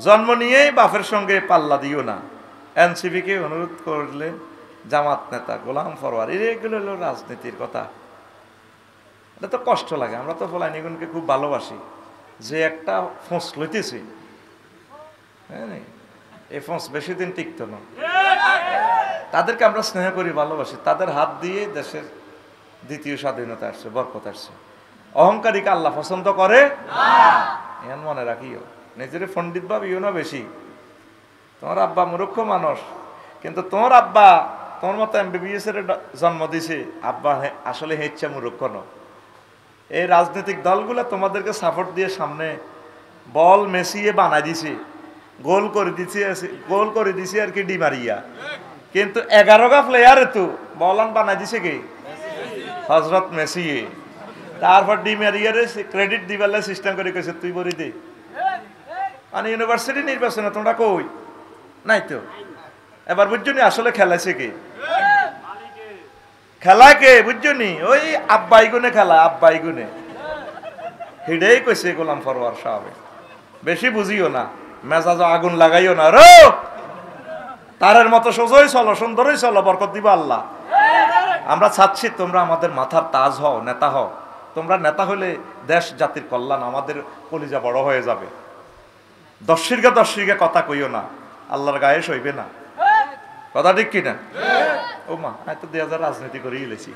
জন্ম নিয়েই বাপের সঙ্গে পাল্লা দিও না। এনসিপিকে অনুরোধ করলেন জামাত নেতা গোলাম ফরওয়ার। এগুলো হলো রাজনীতির কথা। এটা তো কষ্ট লাগে। আমরা তো ফলাইনিগুনকে খুব ভালোবাসি, যে একটা ফোঁস লইতেছি, হ্যাঁ, এই ফোঁস বেশি দিন টিকতো না। তাদেরকে আমরা স্নেহ করি, ভালোবাসি। তাদের হাত দিয়ে দেশের দ্বিতীয় স্বাধীনতা আসছে, বরকত আসছে। অহংকারীকে আল্লাহ পছন্দ করে না, মনে রাখিও। নিজের পণ্ডিত ভাবিও না বেশি। তোমার আব্বা মূর্খ মানুষ, কিন্তু তোমার আব্বা তোমার মতো MBBS এর জন্ম দিছে। আব্বা আসলে হেচ্ছা মূর্খ ন। এই রাজনৈতিক দলগুলো তোমাদেরকে সাপোর্ট দিয়ে সামনে বল মেসিয়ে বানাই দিছে, গোল করে দিছে আর কি ডিমারিয়া। কিন্তু 11 প্লেয়ারে তো বলান বানাই দিছে কি হজরত মেসি। তারপর ডিমারিয়ারে ক্রেডিট দিবার সিস্টেম করে কইছে তুই বলি দে। মানে ইউনিভার্সিটি নির্বাচনে তোমরা কই নাই তো। এবার বুঝছনি আসলে খেলাইছে কি, খেলা কে বুঝছনি? ওই আব্বাই গুনে খেলা, আব্বাই গুনে। হিডেই কইছে গোলাম ফরওয়ার সাহেব, বেশি বুঝিও না, মেজাজ আগুন লাগাইও না। রো তারের মতো সোজই চলো, সুন্দরই চলো, বরকত দিবা আল্লাহ। আমরা চাচ্ছি তোমরা আমাদের মাথার তাজ হও, নেতা হও। তোমরা নেতা হলে দেশ জাতির কল্যাণ, আমাদের কলিজা বড় হয়ে যাবে। দর্শিকা কথা কইও না, আল্লাহর গায়ে সইবে না। কথা ঠিক কিনা? ও মা, তো 2000 রাজনীতি করেই লেছি।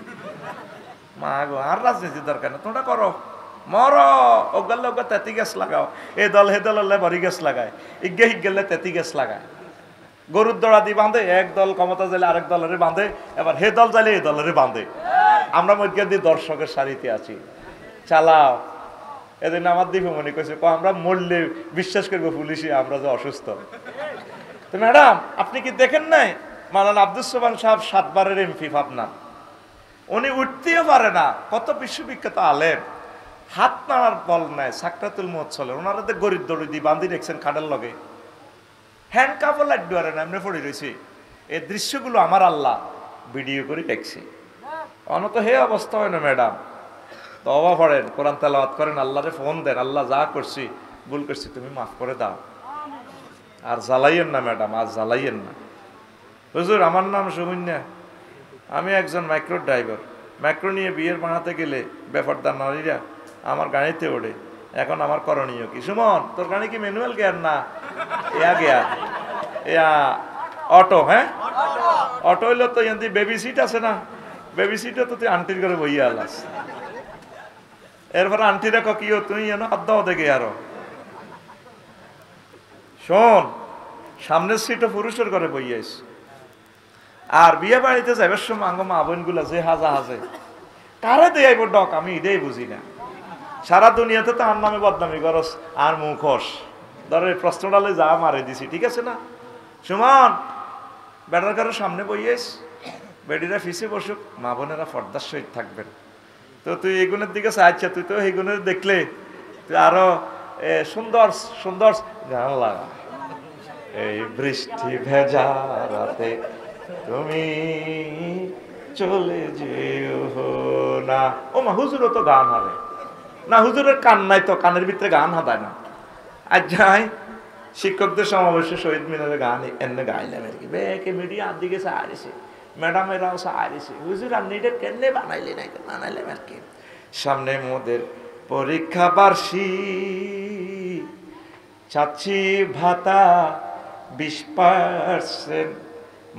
মা গো, আর রাজনীতির দরকার না, তোমরা করো, মর। ওগাল্লে ওগা তেতি গাছ লাগাও। এই দল হে দল বড়ি গাছ লাগায়, ইগে হিগেলে তেতি গাছ লাগায়। গরুর দড়া দিয়ে বাঁধে, এক দল ক্ষমতা যাইলে আরেক দলের বাঁধে, এবার হে দল যাইলে এই দলের বাঁধে। আমরা মধ্যে দিয়ে দর্শকের সারিতে আছি, চালাও। এদিন আমার দীপমণি কইছে, আমরা মরলে বিশ্বাস করবো পুলিশে আমরা যে অসুস্থ। তো ম্যাডাম আপনি কি দেখেন নাই মাওলানা আব্দুস সোবহান সাহেব 7 বারের MP পাবনা, উনি উঠতেও পারে না, কত বিশ্ববিখ্যাত আলেম, হাত নাড়ার বল নাই, সাকরাতুল মউত চলে। ওনারা তো গরিব দড়ি দিয়ে বান্ধি রেখেছেন খাটের লগে, হ্যান্ড কাপড় লাড্ডু আর এমনি পড়ে রয়েছে। এই দৃশ্যগুলো আমার আল্লাহ ভিডিও করে দেখছে। অনত হে অবস্থা হয় না ম্যাডাম, তওবা পড়েন, কোরআন তেলাওয়াত করেন, আল্লাহরে ফোন দেন, আল্লাহ যা করছি ভুল করছি তুমি মাফ করে দাও। আর জ্বালাইয়েন না ম্যাডাম, আর জ্বালাইয়েন না। হুজুর আমার নাম সুমন্যা, আমি একজন মাইক্রো ড্রাইভার। মাইক্রো নিয়ে বিয়ের বানাতে গেলে বেফরদার নারীরা আমার গাড়িতে ওঠে। এখন আমার করণীয় কি? সুমন, তোর গাড়ি কি ম্যানুয়াল গিয়ার না গিয়ার? অটো? হ্যাঁ, অটো হইলো তো এমনি বেবি সিট আছে না, বেবি সিটে তো তুই আন্টির ঘরে বইয়া আলাস। এরপরে আন্টি দেখো কি তুই আদাও দেখে আরো। শোন, সামনের সিটও পুরুষের ঘরে বইয়াইস। আর বিয়ে বাড়িতে যাবার সময় আঙ্গ মা বোন গুলা যে হাজে কারে দেয়াইব ডক, আমি এটাই বুঝি না। সারা দুনিয়াতে তো আর নামে বদনামি করস আর মুখোশ ধরে প্রশ্নটালে যা মারে দিছি, ঠিক আছে না? সুমন, বেটার কারোর সামনে বইয়াইস, বেডিরা ফিসে বসুক, মা বোনেরা পর্দার সহিত থাকবেন। তো তুই এই গুণের দিকে চাইছা, তুই তো এই গুণের দেখলে তুই আরো সুন্দর সুন্দর গান লাগা। এই বৃষ্টি ভেজা রাতে তুমি চলে যেও না। ও মা, হুজুরও তো গান হারে না, হুজুরের কান নাই তো, কানের ভিতরে গান হাদায় না। আর যাই শিক্ষকদের সমাবেশে শহীদ মিনারে গান এনে গাইলাম আর কি, বেকে মিডিয়া আর দিকে সারিছে, ম্যাডাম এরাও সারিছে, হুজুর আপনি এটা কেনে বানাইলে নাই, বানাইলাম আর কি। সামনে মোদের পরীক্ষা বার্ষিক, চাচ্ছি ভাতা 20%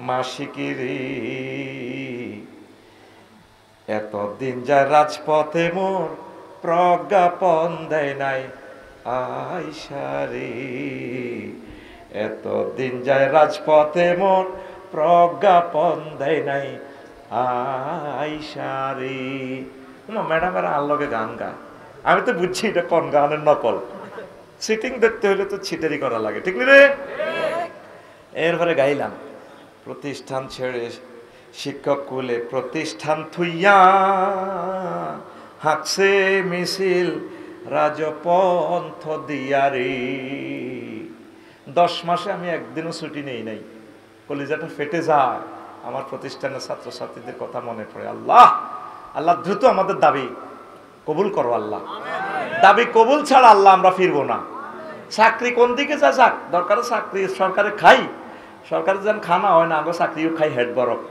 মাসিকিরি। এতদিন যায় রাজপথে মোর প্রজ্ঞাপন দেয় নাই আইসারি। এতদিন যায় রাজপথে মোর প্রজ্ঞাপন দেয় নাই আইসারি। ম্যাডামের আল্লগে গান গায়, আমি তো বুঝছি এটা কোন গানের নকল। সিটিং দেখতে হলে তো ছিটারি করা লাগে, ঠিক রে? এরপরে গাইলাম, প্রতিষ্ঠান ছেড়ে শিক্ষক কুলে প্রতিষ্ঠান থুইয়া হাঁকছে মিছিল রাজপন্থ দিয়ারে। 10 মাসে আমি একদিনও ছুটি নেই নাই, কলিজাটা ফেটে যায়। আমার প্রতিষ্ঠানের ছাত্রছাত্রীদের কথা মনে পড়ে। আল্লাহ আল্লাহ দ্রুত আমাদের দাবি কবুল করো আল্লাহ। দাবি কবুল ছাড়া আল্লাহ আমরা ফিরবো না। চাকরি কোন দিকে যা যাক, দরকার চাকরি সরকারে খাই, সরকারের যেন খানা হয় না, আমরা চাকরিও খাই হেড বরফ।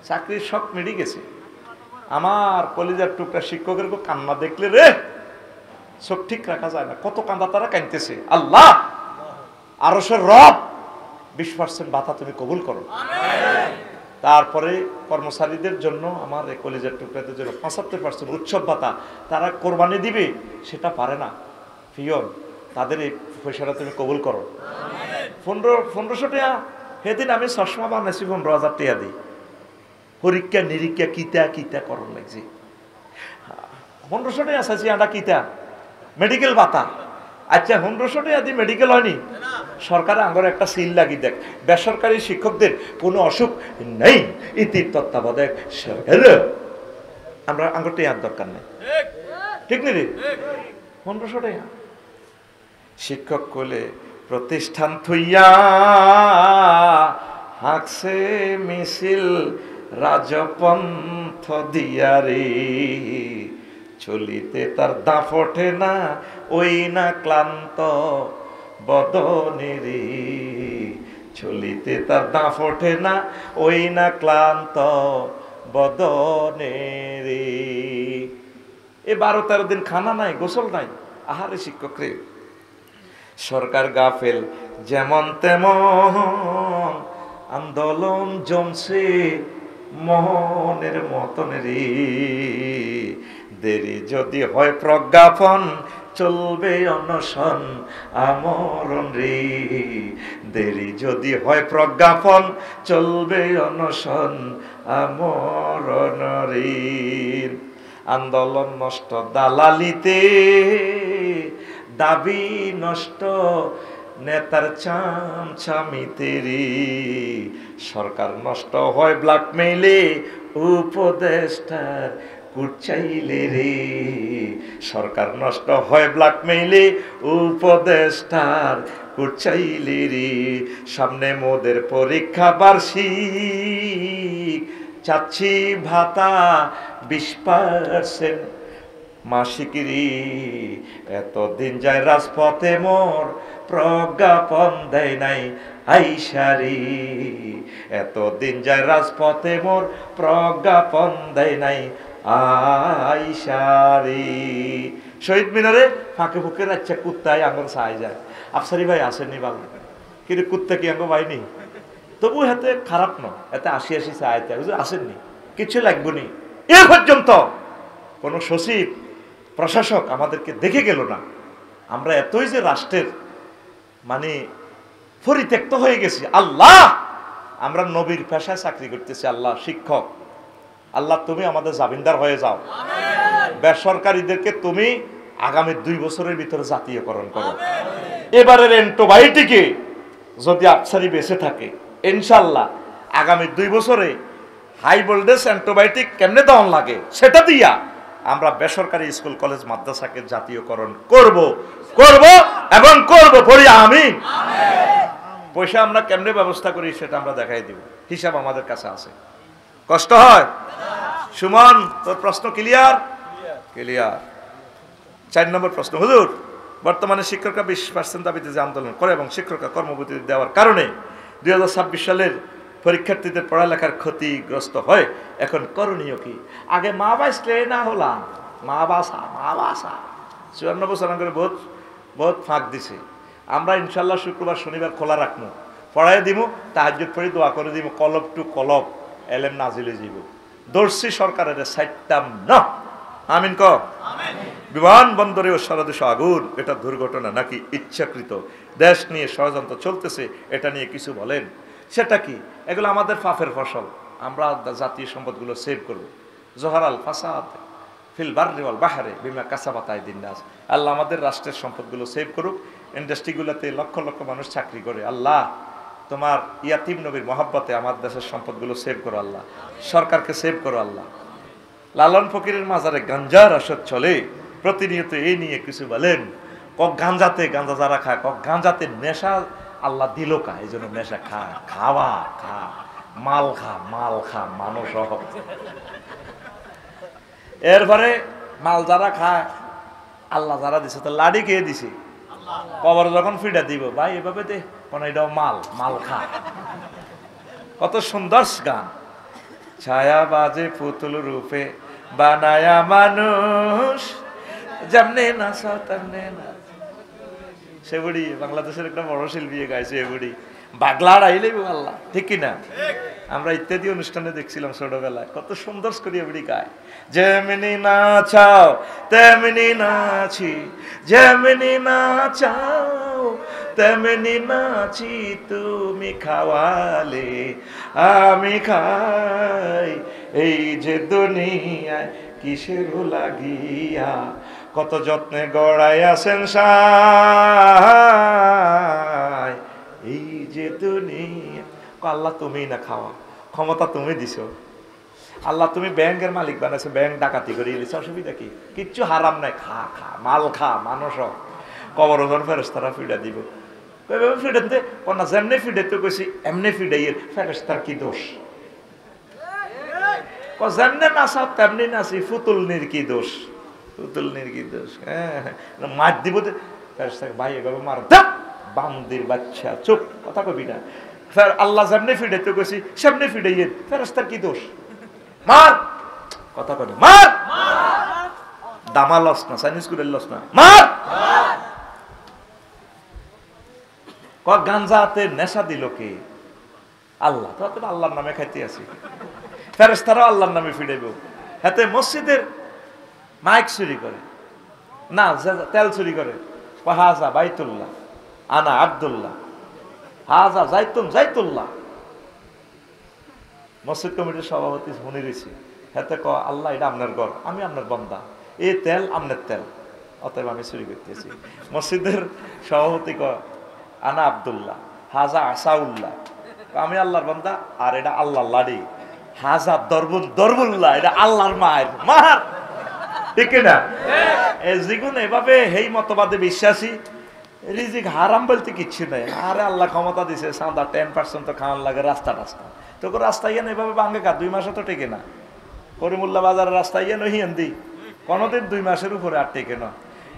চাকরির শখ মিটে গেছে। আমার কলিজার টুকরা শিক্ষকের কান্না দেখলে রে চোখ ঠিক রাখা যায় না, কত কান্দা তারা কাঁদতেছে। আল্লাহ আরশের রব 20% ভাতা তুমি কবুল করো। তারপরে কর্মচারীদের জন্য, আমার এই কলিজার টুকরাদের জন্য 75% উৎসব ভাতা তারা কোরবানি দিবে, সেটা পারে না পিয়ন, তাদের এই পয়সাটা তুমি কবুল করো। 1500 টাকা সেদিন আমি চশমা বানাইছি 15,000 টাকা দিই, পরীক্ষা নিরীক্ষা কিতা কিতা করণ লাগছে। 1500 টাকা চাইছি আটা কিতা মেডিকেল ভাতা। আচ্ছা 1500 টাকা দিয়ে মেডিকেল হয়নি, সরকার আঙ্গর একটা সিল লাগি দেখ, বেসরকারি শিক্ষকদের কোনো অসুখ নেই, ইতি তত্ত্বাবধায়ক সরকার, আমরা আঙ্গর টেয়ার দরকার নেই, ঠিক নেই রে? 1500 টাকা শিক্ষক কোলে প্রতিষ্ঠান থইয়া হাঁকছে মিছিল রাজপন্থ দিয়ারে, চলিতে তার দাঁত ওঠে না ওই না ক্লান্ত বদনেরে, চলিতে তার দাঁত ওঠে না ওই না ক্লান্ত বদনেরে। এ 12-13 দিন খানা নাই, গোসল নাই, আহারে শিক্ষক রে। সরকার গাফেল যেমন তেমন আন্দোলন জমছে মোহনের মতন রে, দেরি যদি হয় প্রজ্ঞাপন চলবে অনশন আমরণ রে, দেরি যদি হয় প্রজ্ঞাপন চলবে অনশন আমরণ রে। আন্দোলন নষ্ট দালালিতে, দাবি নষ্ট নেতার চামচামিতে রে, সরকার নষ্ট হয় ব্ল্যাকমেইলে উপদেষ্টার কুচাইলে রে, সরকার নষ্ট হয় ব্ল্যাকমেইলে উপদেষ্টার কুচাইলে রে। সামনে মোদের পরীক্ষা বার্ষিক, চাচ্ছি ভাতা 20% মাসিকিরি, এতদিন যায় রাজপথে মোর প্রজ্ঞাপন দেয় নাই আইসারি, এতদিন যায় রাজপথে মোর প্রজ্ঞাপন দেয় নাই আইসারি। শহীদ মিনারে ফাঁকে ফুঁকে রাখছে কুত্তায় আঙুর সাই যায়, আফসারি ভাই আসেননি ভালো, কিন্তু কুত্তা কি আঙ্গ ভাইনি, তবু হাতে খারাপ ন, এতে 80 চাইতে আসেননি, কিছু লাগবে নি। এ পর্যন্ত কোন সচিব প্রশাসক আমাদেরকে দেখে গেল না। আমরা এতই যে রাষ্ট্রের মানে পরিত্যক্ত হয়ে গেছি। আল্লাহ আমরা নবীর পেশায় চাকরি করতেছি, আল্লাহ শিক্ষক, আল্লাহ তুমি আমাদের জামিনদার হয়ে যাও। বেসরকারিদেরকে তুমি আগামী 2 বছরের ভিতরে জাতীয়করণ করো। এবারের অ্যান্টিবায়োটিকে যদি আফসারি বেঁচে থাকে, ইনশাল্লাহ আগামী 2 বছরে হাই ভোল্টেজ অ্যান্টিবায়োটিক কেমনে দেওয়ান লাগে সেটা দিয়া আমরা বেসরকারি স্কুল কলেজ মাদ্রাসাকে জাতীয়করণ করব এবং করব, পড়ি আমিন। পয়সা আমরা কেমনে ব্যবস্থা করি সেটা আমরা দেখাই দিব, হিসাব আমাদের কাছে আছে। কষ্ট হয়? সুমন তোর প্রশ্ন ক্লিয়ার? ক্লিয়ার। 4 নম্বর প্রশ্ন, হুজুর বর্তমানে শিক্ষকরা 20% দাবিতে যে আন্দোলন করে এবং শিক্ষকরা কর্মবিরতি দেওয়ার কারণে 2026 সালের পরীক্ষার্থীদের পড়ালেখার ক্ষতিগ্রস্ত হয়, এখন করণীয় কি? আগে মা বাসলে না হলাম, মা বাসা 54 বছর করে বহুত ফাঁক দিছে। আমরা ইনশাল্লাহ শুক্রবার শনিবার খোলা রাখবো, পড়াই দিব, তাহাজ্জুদ পড়ি, দোয়া করে দিব, কলব টু কলব এলেম নাজিলে যাব। দর্শি সরকারের সাইতাম না, আমিন ক। বিমানবন্দরে ও সারা দেশে আগুন, এটা দুর্ঘটনা নাকি ইচ্ছাকৃত? দেশ নিয়ে ষড়যন্ত্র চলতেছে, এটা নিয়ে কিছু বলেন। সেটা কি? এগুলো আমাদের পাপের ফসল, আমরা জাতীয় সম্পদগুলো সেভ করব। জোহরাল ফাসাদ ফিল বাররি ওয়াল বাহরে বিমা কাসাবাত আইদিন নাস। আল্লাহ আমাদের রাষ্ট্রের সম্পদগুলো সেভ করুক। ইন্ডাস্ট্রিগুলোতে লক্ষ লক্ষ মানুষ চাকরি করে, আল্লাহ তোমার ইয়াতিম নবীর মহব্বতে আমার দেশের সম্পদগুলো সেভ করো আল্লাহ, সরকারকে সেভ করো আল্লাহ। লালন ফকিরের মাজারে গাঞ্জার আসর চলে, প্রতিনিয়ত এই নিয়ে কিছু বলেন। কক গাঞ্জাতে, গাঞ্জা যারা খায়, কক গাঞ্জাতে নেশা আল্লাহ দিল কা, এই জন্য নেশা খা, খাওয়া খা, মাল খা মানুষ। এরপরে মাল যারা খায়, আল্লাহ যারা দিছে, তো লাডি কে দিছে? কবর যখন ফিডা দিব ভাই এভাবে দে কোন এটাও মাল মাল খা। কত সুন্দর গান। ছায়া বাজে পুতুল রূপে বানায়া মানুষ, যেমনে নাচাও তেমনে না। সে বুড়ি বাংলাদেশের একটা বড় শিল্পী গাইছে, এ বুড়ি বাগলার আইলেই আল্লাহ, ঠিক কিনা? আমরা ইত্যাদি অনুষ্ঠানে দেখছিলাম ছোটবেলায়, কত সুন্দর করে বুড়ি গায়। যেমনি নাচাও তেমনি নাচি, যেমনি নাচাও তেমনি নাচি, তুমি খাওয়ালে আমি খাই, এই যে দুনিয়ায় কিসের লাগিয়া, কত যত্নে গড়াই আছেন সাই, এই যে দুনিয়া। আল্লাহ তুমি না খাওয়া, ক্ষমতা তুমি দিছো আল্লাহ, তুমি ব্যাংকের মালিক বানাইছো, ব্যাংক ডাকাতি করে এলিস, অসুবিধা কি? কিচ্ছু হারাম নাই, খা খা মাল খা মানুষ। কবর ওজন ফেরেশতারা ফিডা দিব, ফিডাতে না যেমনি ফিডাইতে কইছি এমনি ফিডাইয়ের, ফেরেশতার কি দোষ? যেমনে নাচা তেমনি নাচি, ফুতুলনির কি দোষ? ফুতুলনির কি দোষ? হ্যাঁ মার দিব ফেরেশতাকে, ভাই এভাবে মার বান্দির বাচ্চা, চুপ, কথা কবি না। ফের আল্লাহ যেমনি ফিডাইতে কইছি সেমনি ফিডাইয়ের, ফেরেশতার কি দোষ? মার, কথা কয় মার, দামা লস না, চাইনিজ কুড়ের লস না, মার। গাঞ্জাতে নেশা দিল কে? আল্লাহ। তো আল্লাহর নামে খাইতে আছি, ফেরেশতারাও আল্লাহর নামে ফিরাইব। হাতে মসজিদের মাইক চুরি করে না, তেল চুরি করে, হাজা বাইতুল্লাহ আনা আব্দুল্লাহ, হাজা যাইতুন যাইতুল্লাহ। মসজিদ কমিটির সভাপতি শুনি রয়েছি, হাতে ক আল্লাহ এটা আপনার ঘর, আমি আপনার বন্দা, এই তেল আপনার তেল, অতএব আমি চুরি করতেছি। মসজিদের সভাপতি ক আনা আব্দুল্লাহ, হাজা আসাউল্লাহ, আমি আল্লাহর বান্দা, আর এটা আল্লাহর লাড়ি, হাজা দরবুল দরবুল্লাহ, এটা আল্লাহর মায়ের মার, ঠিক না? যেগুন এভাবে হেই মতবাদে বিশ্বাসী, রিজিক হারাম বলতে কিচ্ছু নাই। আরে আল্লাহ ক্ষমতা দিছে, সাদা 10% তো খাওয়ান লাগে রাস্তা রাস্তা, তো রাস্তা ইয়ে এভাবে ভাঙে কা 2 মাসে তো টেকে না। করিমুল্লাহ বাজারের রাস্তা ইয়ে নহিয়ান দি কোনোদিন 2 মাসের উপরে আর টেকে না।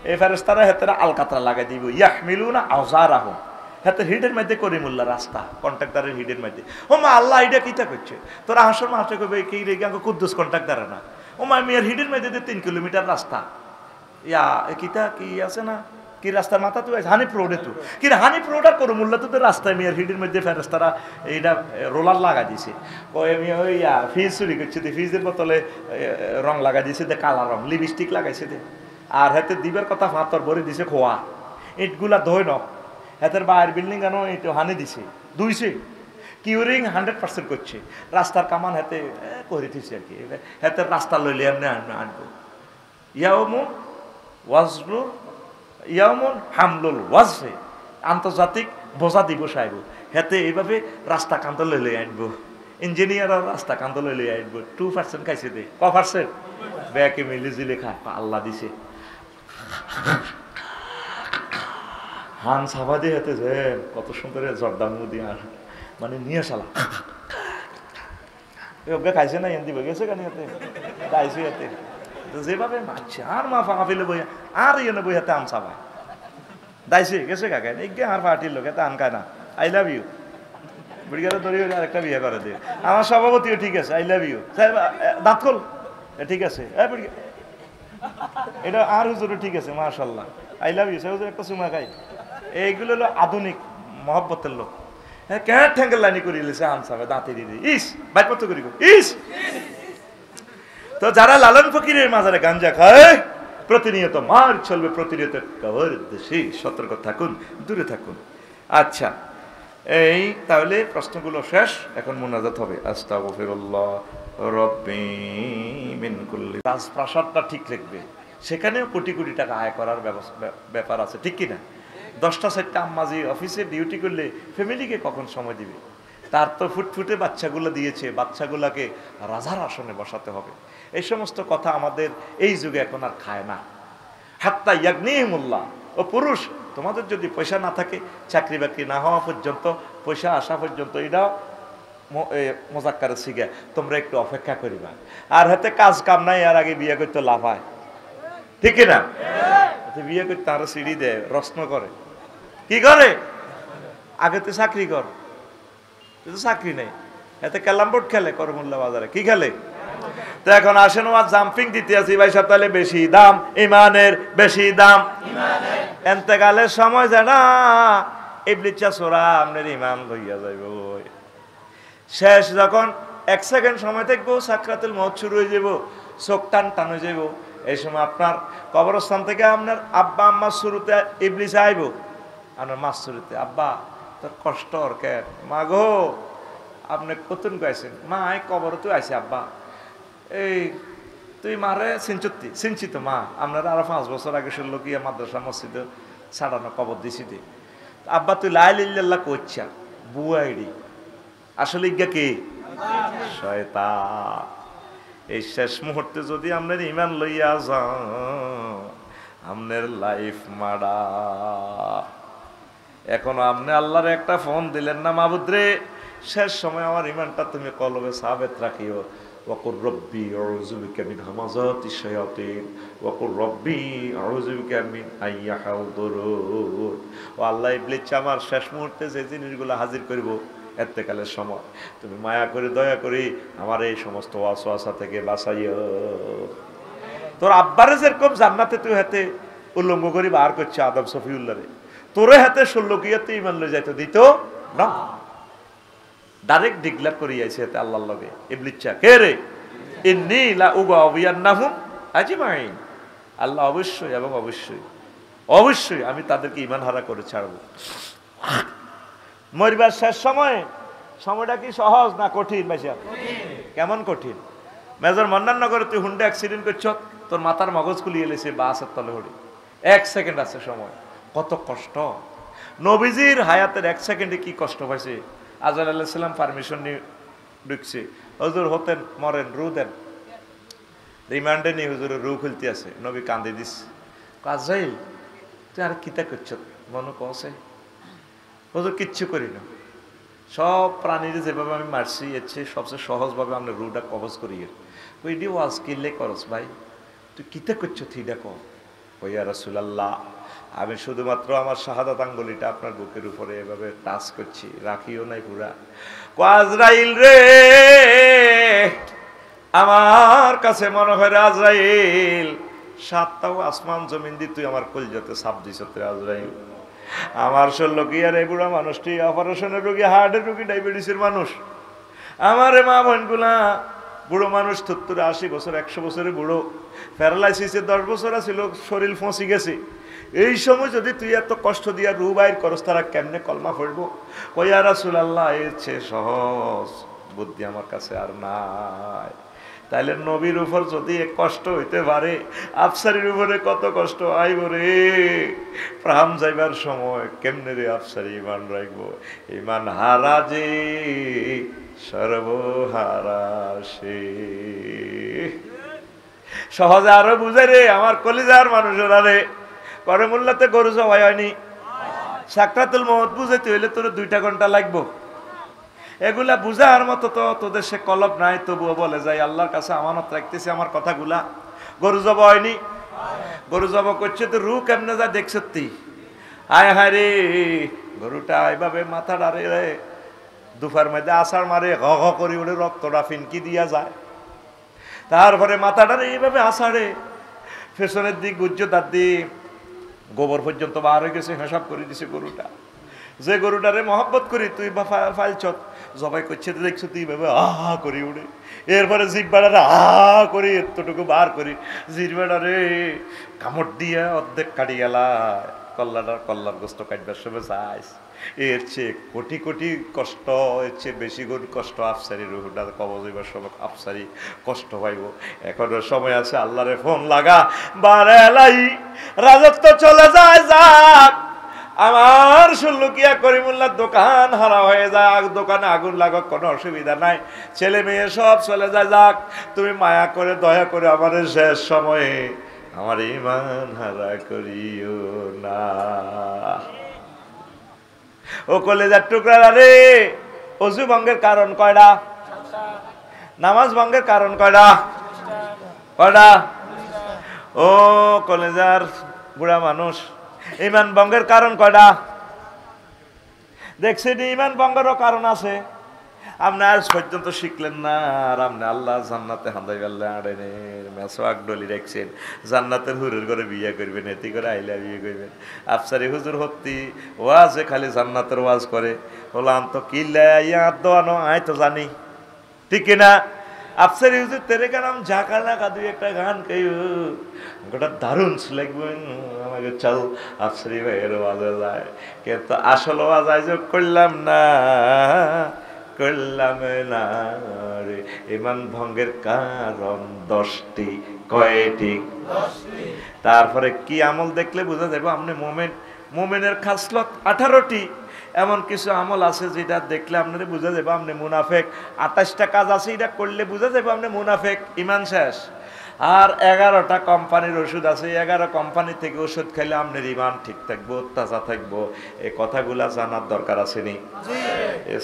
এই ফেরেশতারা হেতেরা আলকাতরা লাগাই দিব, ইয়াহমিলুনা আওজারাহুম, হাতে হিডের মধ্যে করিমুল্লাহ রাস্তা, কন্ট্রাক্টরের হিডের মধ্যে। ও মা আল্লাহ এটা কিতা করছে? তোরা হাসর মাসে কবে কি রে কুদ্দুস কন্ট্রাক্টর না, ও মা মিয়ার হিডের মধ্যে 3 কিলোমিটার রাস্তা, ইয়া কিতা কি আছে না, কি রাস্তার মাথা তো হানিফ রোডে তো কি হানিফ রোড আর করিমুল্লাহ তো রাস্তায় মিয়ার হিডের মধ্যে ফেরেশতারা এইটা রোলার লাগা দিছে। ওই ফিজ চুরি করছে, ফিজের বোতলে রং লাগা দিয়েছে, দে কালা রং, লিপস্টিক লাগাইছে দে, আর হাতে দিবের কথা ফাতর ভরে দিছে খোয়া, ইটগুলা ধোয় ন, হাতের বাইরের বিল্ডিং কেন একটু হানি দিছে, ধুইছে, কিউরিং 100% করছে, রাস্তার কামান হাতে করে দিছে আর কি, হাতের রাস্তা লইলে এমনি আনবো। ইয়াউমুন ওয়াজলুর ইয়াউমুন হামলুল ওয়াজফে, আন্তর্জাতিক বোঝা দিবস আইব, হাতে এইভাবে রাস্তা কান্ত লইলে আনবো, ইঞ্জিনিয়ার রাস্তা কান্ত লইলে আনবো। 2% খাইছে দে, ক%? ব্যাকে মিলি জিলে খা, আল্লাহ দিছে। হান সাবা দিয়ে হাতে যে কত সুন্দর জর্দা মুদি, আর মানে নিয়ে সালা খাইছে না, এন দিবে গেছে কেন হাতে খাইছে হাতে, যেভাবে মারছে আর মা ফাঁকা ফেলে বই, আর ইয়ে বই হাতে আম সাবা দাইছে গেছে কাকে এগে আর পার্টির লোক এত আন খায় না। আই লাভ ইউ বুড়িগারে ধরে আরেকটা বিয়ে করে দিয়ে, আমার সভাপতিও ঠিক আছে, আই লাভ ইউ দাঁত খোল, ঠিক আছে, এটা আর হুজুরও ঠিক আছে, মাশাল্লাহ আই লাভ ইউ, সে হুজুর একটা চুমা খাই। এইগুলো হলো আধুনিক মহব্বতের লোক। হ্যাঁ কেন ঠ্যাঙ্গের লাইনি করে এলেছে আনসাবে দাঁতে দিয়ে ইস বাইপত্র করি ইস। তো যারা লালন ফকিরের মাজারে গাঞ্জা খায় প্রতিনিয়ত মার চলবে, প্রতিনিয়ত কবর দেশে, সতর্ক থাকুন, দূরে থাকুন। আচ্ছা এই তাহলে প্রশ্নগুলো শেষ, এখন মুনাজাত হবে। আস্তাগফিরুল্লাহ রব্বি মিন কুল্লি। রাজপ্রাসাদটা ঠিক লিখবে, সেখানেও কোটি কোটি টাকা আয় করার ব্যাপার আছে, ঠিক কিনা? 10টা 4টা আম্মাজি অফিসে ডিউটি করলে ফ্যামিলিকে কখন সময় দিবে? তার তো ফুটফুটে বাচ্চাগুলো দিয়েছে, বাচ্চাগুলাকে রাজার আসনে বসাতে হবে। এই সমস্ত কথা আমাদের এই যুগে এখন আর খায় না। হাত্তা ইয়াগনিহিমুল্লাহ, ও পুরুষ তোমাদের যদি পয়সা না থাকে, চাকরি বাকরি না হওয়া পর্যন্ত, পয়সা আসা পর্যন্ত, এটাও মোজাক্কারে শিখে তোমরা একটু অপেক্ষা করিবা। আর হাতে কাজ কাম নাই, আর আগে বিয়ে করতে লাভ হয়, ঠিক না? বিয়ে করতে আরো সিঁড়ি দেয়, রশ্ন করে, কি করে? আগে তো চাকরি কর, তুই তো চাকরি নেই, এতে ক্যালাম বোর্ড খেলে করমুল্লা বাজারে, কি খেলে? তো এখন আসেন ও জাম্পিং দিতে আছি ভাই সাহেব, তাহলে বেশি দাম ইমানের, বেশি দাম এন্তেকালের সময় জানা ইবলিচ্ছা সোরা আপনার ইমান লইয়া যাইব। শেষ যখন 1 সেকেন্ড সময় থাকবো, সাকরাতুল মউত শুরু হয়ে যাব, চোখ টান টান হয়ে যাব, এই সময় আপনার কবরস্থান থেকে আপনার আব্বা আম্মার শুরুতে ইবলিস আইব, আপনার মাস শুরুতে, আব্বা তোর কষ্ট ওর কেন? মা গো আপনি কতন গাইছেন? মা এই কবর তুই আইসি আব্বা, এই তুই মারে চিনছি তো মা, আপনারা আরো 5 বছর আগে শুনলো কি মাদ্রাসা মসজিদে ছাড়ানো কবর দিছি দে। আব্বা তুই লাই লিল্লাহ করছা বুয়াইডি, আসলে ইজ্ঞা কি? শয়তান। এই শেষ মুহূর্তে যদি আপনার ইমান লইয়া যাও, আপনার লাইফ মাডা। এখনো আপনি আল্লাহর একটা ফোন দিলেন না, মাবুদ রে শেষ সময় আমার ইমানটা তুমি কলবে সাবেত রাখিও। ওয়াকুর রব্বি আউযু বিকা মিন হামাযাতিশ শায়াতিন ওয়াকুর রব্বি আউযু বিকা মিন আইয়াহদুরুন। ও আল্লাহ, ইবলিস আমার শেষ মুহূর্তে যে জিনিসগুলো হাজির করব এতেকালের সময়, তুমি মায়া করে দয়া করে আমার এই সমস্ত ওয়াসওয়াসা থেকে বাঁচাইও। তোর আব্বারে যেরকম জান্নাতে তুই হাতে উল্লঙ্ঘ করি বার করছে আদম সফিউল্লাহরে, তোরে হাতে ষোল্লকিয়াতে ইমান লই যাইতে দিত না, ডাইরেক্ট ডিক্লেয়ার করিয়াছে এতে আল্লাহর লগে ইবলিসা, কে রে? ইন্নী লা উগাউবিয়ান্নাহুম আজমাইন, আল্লাহ অবশ্যই এবং অবশ্যই অবশ্যই আমি তাদেরকে ইমান হারা করে ছাড়ব। মরিবার শেষ সময়টা কি সহজ না কঠিন? ভাইসা কেমন কঠিন? মেজর মন্নাননগরে তুই হুন্ডা অ্যাক্সিডেন্ট করছ, তোর মাথার মগজ খুলিয়ে এলেছে বাসের তলে হড়ি, 1 সেকেন্ড আছে সময়, কত কষ্ট। নবীজির হায়াতের 1 সেকেন্ডে কি কষ্ট পাইছে। আজরাইল আলাইহিস সালাম পারমিশন নিয়ে ঢুকছে, হুজুর হতেন মরেন, রু দেন, রিমান্ডে নিয়ে হুজুরের রু খুলতে আছে, নবী কান্দে দিস, আজরাইল তুই আর কিতা করছ? মনে কছে হুজুর কিচ্ছু করি না, সব প্রাণীর যেভাবে আমি মারছি এর চেয়ে সবচেয়ে সহজভাবে আমরা রুটা কবজ করি। ওইডি ওয়াজ কিনলে করস ভাই, তুই কিতা করছ? থিটা কর। ওইয়া রাসূলুল্লাহ, আমি শুধুমাত্র আমার শাহাদাত আঙ্গুলিটা আপনার বুকের উপরে এভাবে টাচ করছি, রাখিও নাই পুরা। আজরাইল রে, আমার কাছে মনে হয় আজরাইল 7টাও আসমান জমিন দি তুই আমার কলিজাতে ছাপ দিছ তুই আজরাইল। আমার 16 কি আর এই বুড়া মানুষটি অপারেশনের রোগী, হার্টের রোগী, ডায়াবেটিসের মানুষ, আমার মা বোনগুলা বুড়ো মানুষ, 70 80 বছর 100 বছরের বুড়ো, প্যারালাইসিসে 10 বছর ছিল, শরীর ফসি গেছে। এই সময় যদি তুই এত কষ্ট দিয়া রু বাইর করস, তারা কেমনে কলমা পড়বো? কইয়া রাসূলুল্লাহ, এর চেয়ে সহজ বুদ্ধি আমার কাছে আর নাই। তাইলে নবীর উপর যদি কষ্ট হইতে পারে, আফসারির উপরে কত কষ্ট আইব রে। প্রাণ যাইবার সময় কেমনে রে আফসারি ইমান রাখবো? ইমান হারা যে সর্বহারা সে। সহজে আরো বুঝে রে আমার কলিজার মানুষেরা রে, করে মোল্লাতে গরু জবাই হয়নি, সাকরাতুল মউত বুঝাইতে হইলে তোর 2টা ঘন্টা লাগবো। এগুলা বুঝার মতো তো তোদের সে কলব নাই, তবুও বলে যাই আল্লাহর কাছে আমানত রাখতেছি আমার কথাগুলা। গরু জব হয়নি, গরু জব করছে তো রু কেমনে যা দেখ সত্যি, হায় হায় রে, গরুটা এইভাবে মাথা ডারে রে, দুপার মধ্যে আষাঢ় মারে, ঘ ঘ করে ওরে রক্তটা ফিনকি দিয়া যায়, তারপরে মাথাটারে এইভাবে আষাঢ়ে পেছনের দিক গুজ্জ তার দিক গোবর পর্যন্ত বার হয়ে গেছে, হিসাব করে দিছে গরুটা। যে গরুটারে মহব্বত করি তুই বা ফাইলছ জবাই করছে, দেখছো তুই ভাবে আহা করি উড়ে, এরপরে জিব্বাটারে আহা করি এতটুকু বার করি, জিব্বাটারে কামড় দিয়ে অর্ধেক কাটি গেলা, কল্লার গোস্ত কাটবার সময় চাইস। এর চেয়ে কোটি কোটি কষ্ট, এর চেয়ে বেশি কষ্ট আফসারি রুহুটা কবজ হইবার সময় আফসারি কষ্ট পাইব। এখনো সময় আছে, আল্লাহরে ফোন লাগা, বারেলাই রাজত্ব চলে যায়, যাক আমার ষোল্লকিয়া করিমুল্লাহর দোকান হারা হয়ে যায়, দোকানে আগুন লাগাক, কোনো অসুবিধা নাই, ছেলে মেয়ে সব চলে যায়, যাক তুমি মায়া করে দয়া করে আমার শেষ সময়ে আমার ইমান হারা করিও না। ও কলেজার টুকরা রে, অজু ভঙ্গের কারণ কয়টা? নামাজ ভঙ্গের কারণ কয়টা? কয়টা? ও কলেজার বুড়া মানুষ। ইমান ভঙ্গের কারণ কয়টা দেখছেন? ইমান ভঙ্গেরও কারণ আছে। আপনি আজ পর্যন্ত শিখলেন না, আর আপনি আল্লাহ জান্নাতে হান্দাই বেল্লা আড়েনের মেসোয়াক ডলি রাখছেন, জান্নাতের হুরের করে বিয়ে করবেন, এতি করে আইলা বিয়ে করবেন। আফসারি হুজুর হত্তি ওয়াজে খালি জান্নাতের ওয়াজ করে, বললাম তো কিল্লা ইয়া দোয়ানো আয় তো জানি, ঠিক কিনা? আফসারি হুজুর তেরে গান ঝাঁকা না কাদু একটা গান কেউ গোটা দারুণ লাগবেন আমাকে চাল আফসারি ভাইয়ের ওয়াজে যায়, কিন্তু আসল ওয়াজ আয়োজন করলাম না, করলাম না রে। ইমান ভঙ্গের কারণ 10টি। কয়টি? তারপরে কি আমল দেখলে বোঝা যাবে আপনি মোমেন? মোমেনের খাসলত 18টি। এমন কিছু আমল আছে যেটা দেখলে আপনারা বোঝা যাবে আপনি মুনাফেক। 28টা কাজ আছে, এটা করলে বোঝা যাবে আপনি মুনাফেক, ইমান শেষ। আর 11টা কোম্পানির ওষুধ আছে, 11 কোম্পানি থেকে ওষুধ খাইলে আপনার ইমান ঠিক থাকবো, তাজা থাকবো। এই কথাগুলা জানার দরকার আছে নি?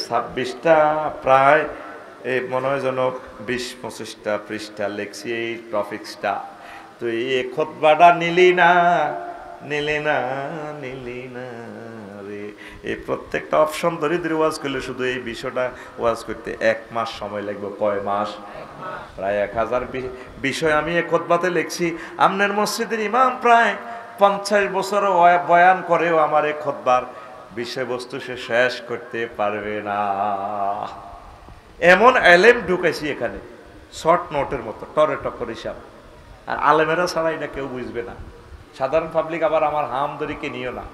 26টা প্রায় মনে হয় যেন 20-25টা পৃষ্ঠা লেখছি এই টপিক্সটা। তো এই খুতবাটা নিলি না রে, এই প্রত্যেকটা অপশন ধরে ধরে ওয়াজ করলে শুধু এই বিষয়টা ওয়াজ করতে 1 মাস সময় লাগবে। কয় মাস? প্রায় 1000 বিষয় আমি এই খুতবাতে লিখছি। আমনের মসজিদের ইমাম প্রায় 50 বছরও বয়ান করেও আমার এই খুতবার বিষয়বস্তু সে শেষ করতে পারবে না। এমন এলেম ঢুকাইছি এখানে, শর্ট নোটের মতো, টরে টক্কর হিসাব। আর আলেমেরা ছাড়া এটা কেউ বুঝবে না। সাধারণ পাবলিক আবার আমার হামদরিকে নিও না,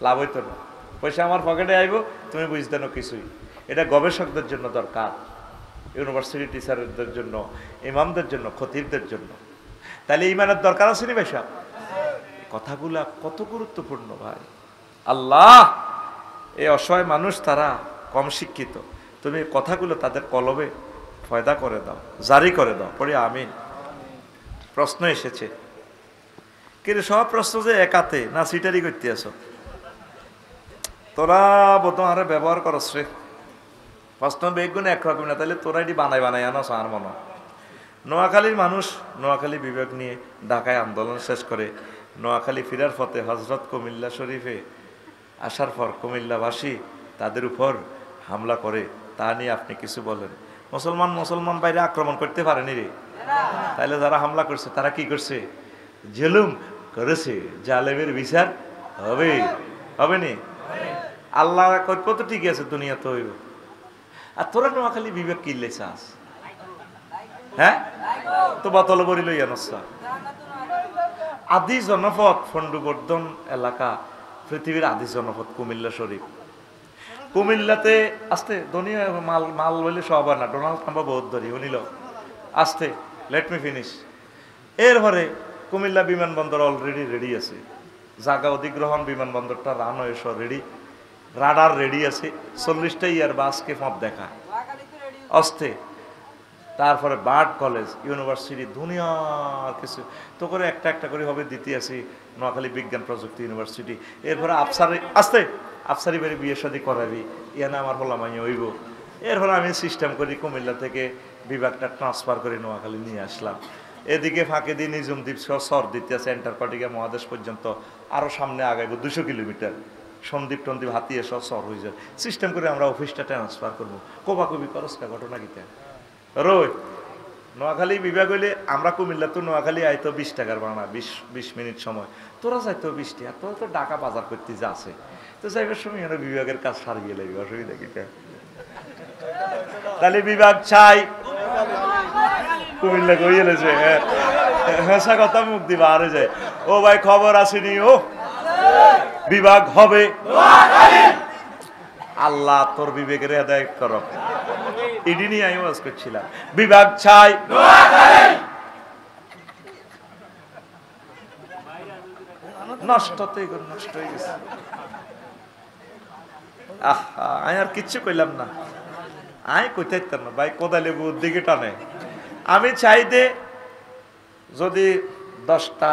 লাভ হইতো না। পয়সা আমার পকেটে আইব, তুমি বুঝতে না কিছুই। এটা গবেষকদের জন্য দরকার, ইউনিভার্সিটি টিচারদের জন্য, ইমামদের জন্য, খতিবদের জন্য। তাহলে ইমানের দরকার আছে নি ভাই সাহেব? কথাগুলা কত গুরুত্বপূর্ণ ভাই। আল্লাহ, এই অসহায় মানুষ তারা কম শিক্ষিত, তুমি কথাগুলো তাদের কলবে ফয়দা করে দাও, জারি করে দাও, পড়ে আমিন। প্রশ্ন এসেছে, কিন্তু সব প্রশ্ন যে একাতে না সিটারি করতে আসো? তোরা বোধ আরে ব্যবহার করস রে। প্রশ্ন বেগুন একরকম না, তাহলে তোরা এটি বানাই আনো আর মনে। নোয়াখালীর মানুষ নোয়াখালী বিভাগ নিয়ে ঢাকায় আন্দোলন শেষ করে নোয়াখালী ফিরার পথে হজরত কুমিল্লা শরীফে আসার পর কুমিল্লাবাসী তাদের উপর হামলা করে, তা নিয়ে আপনি কিছু বলেন। মুসলমান বাইরে আক্রমণ করতে পারেনি রে। তাহলে যারা হামলা করছে তারা কি করছে? জুলুম করেছে। জালেমের বিচার হবে নি? আল্লাহ কত তো ঠিক আছে, দুনিয়া তো হইব। আর তোরা নোয়াখালী বিবেক কিনলে চাস? হ্যাঁ, তো বোতল বড়ি লইয়া নসা। আদি জনপদ ফন্ডুবর্ধন এলাকা, পৃথিবীর আদি জনপদ কুমিল্লা শরীফ। কুমিল্লাতে আসতে দুনিয়া মাল বলে সব না, ডোনাল্ড ট্রাম্প বহুত ধরি উনিল আসতে। Let me finish. এরপরে কুমিল্লা বিমানবন্দর অলরেডি রেডি আছে, জায়গা অধিগ্রহণ, বিমানবন্দরটা রান হয়েছ রেডি, রাডার রেডি আছে, 40টা ইয়ার বাসকে ফপ দেখা আসতে। তারপরে বার্ড কলেজ, ইউনিভার্সিটি, দুনিয়ার কিছু তো করে একটা একটা করে হবে দিতে আসি। নোয়াখালী বিজ্ঞান প্রযুক্তি ইউনিভার্সিটি। এরপরে আফসারি বাড়ি বিয়ে শাদী করাবি, ইয়ানা আমার হলামাই হইব। এরপরে আমি সিস্টেম করি কুমিল্লা থেকে বিভাগটা ট্রান্সফার করে নোয়াখালী নিয়ে আসলাম। এদিকে ফাঁকে দিয়ে নিজুম দ্বীপ সর দিতে আছে, এন্টারকটিকা মহাদেশ পর্যন্ত আরও সামনে আগাইব 200 কিলোমিটার। সন্দীপ টন্দীপ হাতিয়ে সর হয়ে যায়। সিস্টেম করে আমরা অফিসটা ট্রান্সফার করবো। কোবাকবি করসকা ঘটনা গীতা রোজ নোয়াখালী বিভাগ হইলে আমরা কুমিল্লা তো নোয়াখালী আইতো 20 টাকার ভাড়া, 20 মিনিট সময়। তোরা যাইতো 20 টাকা, তোরা তো ঢাকা বাজার করতে যা আছে, তো যাইবার সময় আমরা বিভাগের কাজ সারিয়ে লাগবে, অসুবিধা কি? তাহলে বিভাগ চাই কুমিল্লা কইলেছে। হেসা কথা মুখ দিবা আরে যায়। ও ভাই খবর আসেনি? ও বিভাগ হবে। আল্লাহ তোর বিবেকের হেদায়েত করো। ইডি নিয়ে আমি ওয়াজ করছিলাম, বিভাগ চাই। নষ্ট হয়ে গেছে। আমি আর কিচ্ছু কইলাম না, আমি কইতে পারতাম না ভাই, কোদালে বুর দিকে টানে। আমি চাই দে যদি 10টা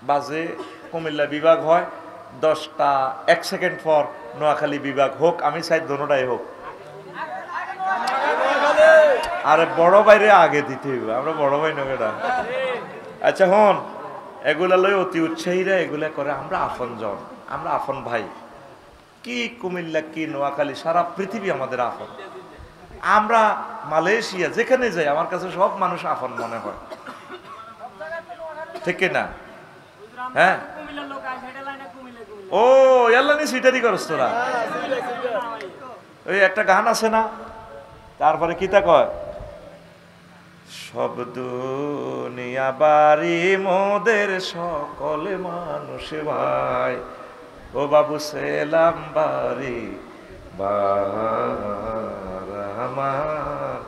বাজে কুমিল্লা বিভাগ হয়, 10টা 1 সেকেন্ড পর নোয়াখালী বিভাগ হোক। আমি চাই দোনোটাই হোক। আরে বড় বাইরে আগে দিতে হইব, আমরা বড় ভাই নয়। আচ্ছা হন, এগুলা লই অতি উৎসাহীরা এগুলা করে আমরা আপনজন, আমরা আপন ভাই। কি কুমিল্লা, কি নোয়াখালী, সারা পৃথিবী আমাদের আপন। আমরা মালয়েশিয়া যেখানে যাই আমার কাছে সব মানুষ আপন মনে হয়, ঠিক না? হ্যাঁ, ও এল্লা নি সিটারি করস তোরা। ওই একটা গান আছে না, তারপরে কিতা কয়, সব দুনিয়া বাড়ি মোদের সকলে মানুষ ভাই, ও বাবু সেলাম বাড়ি আমার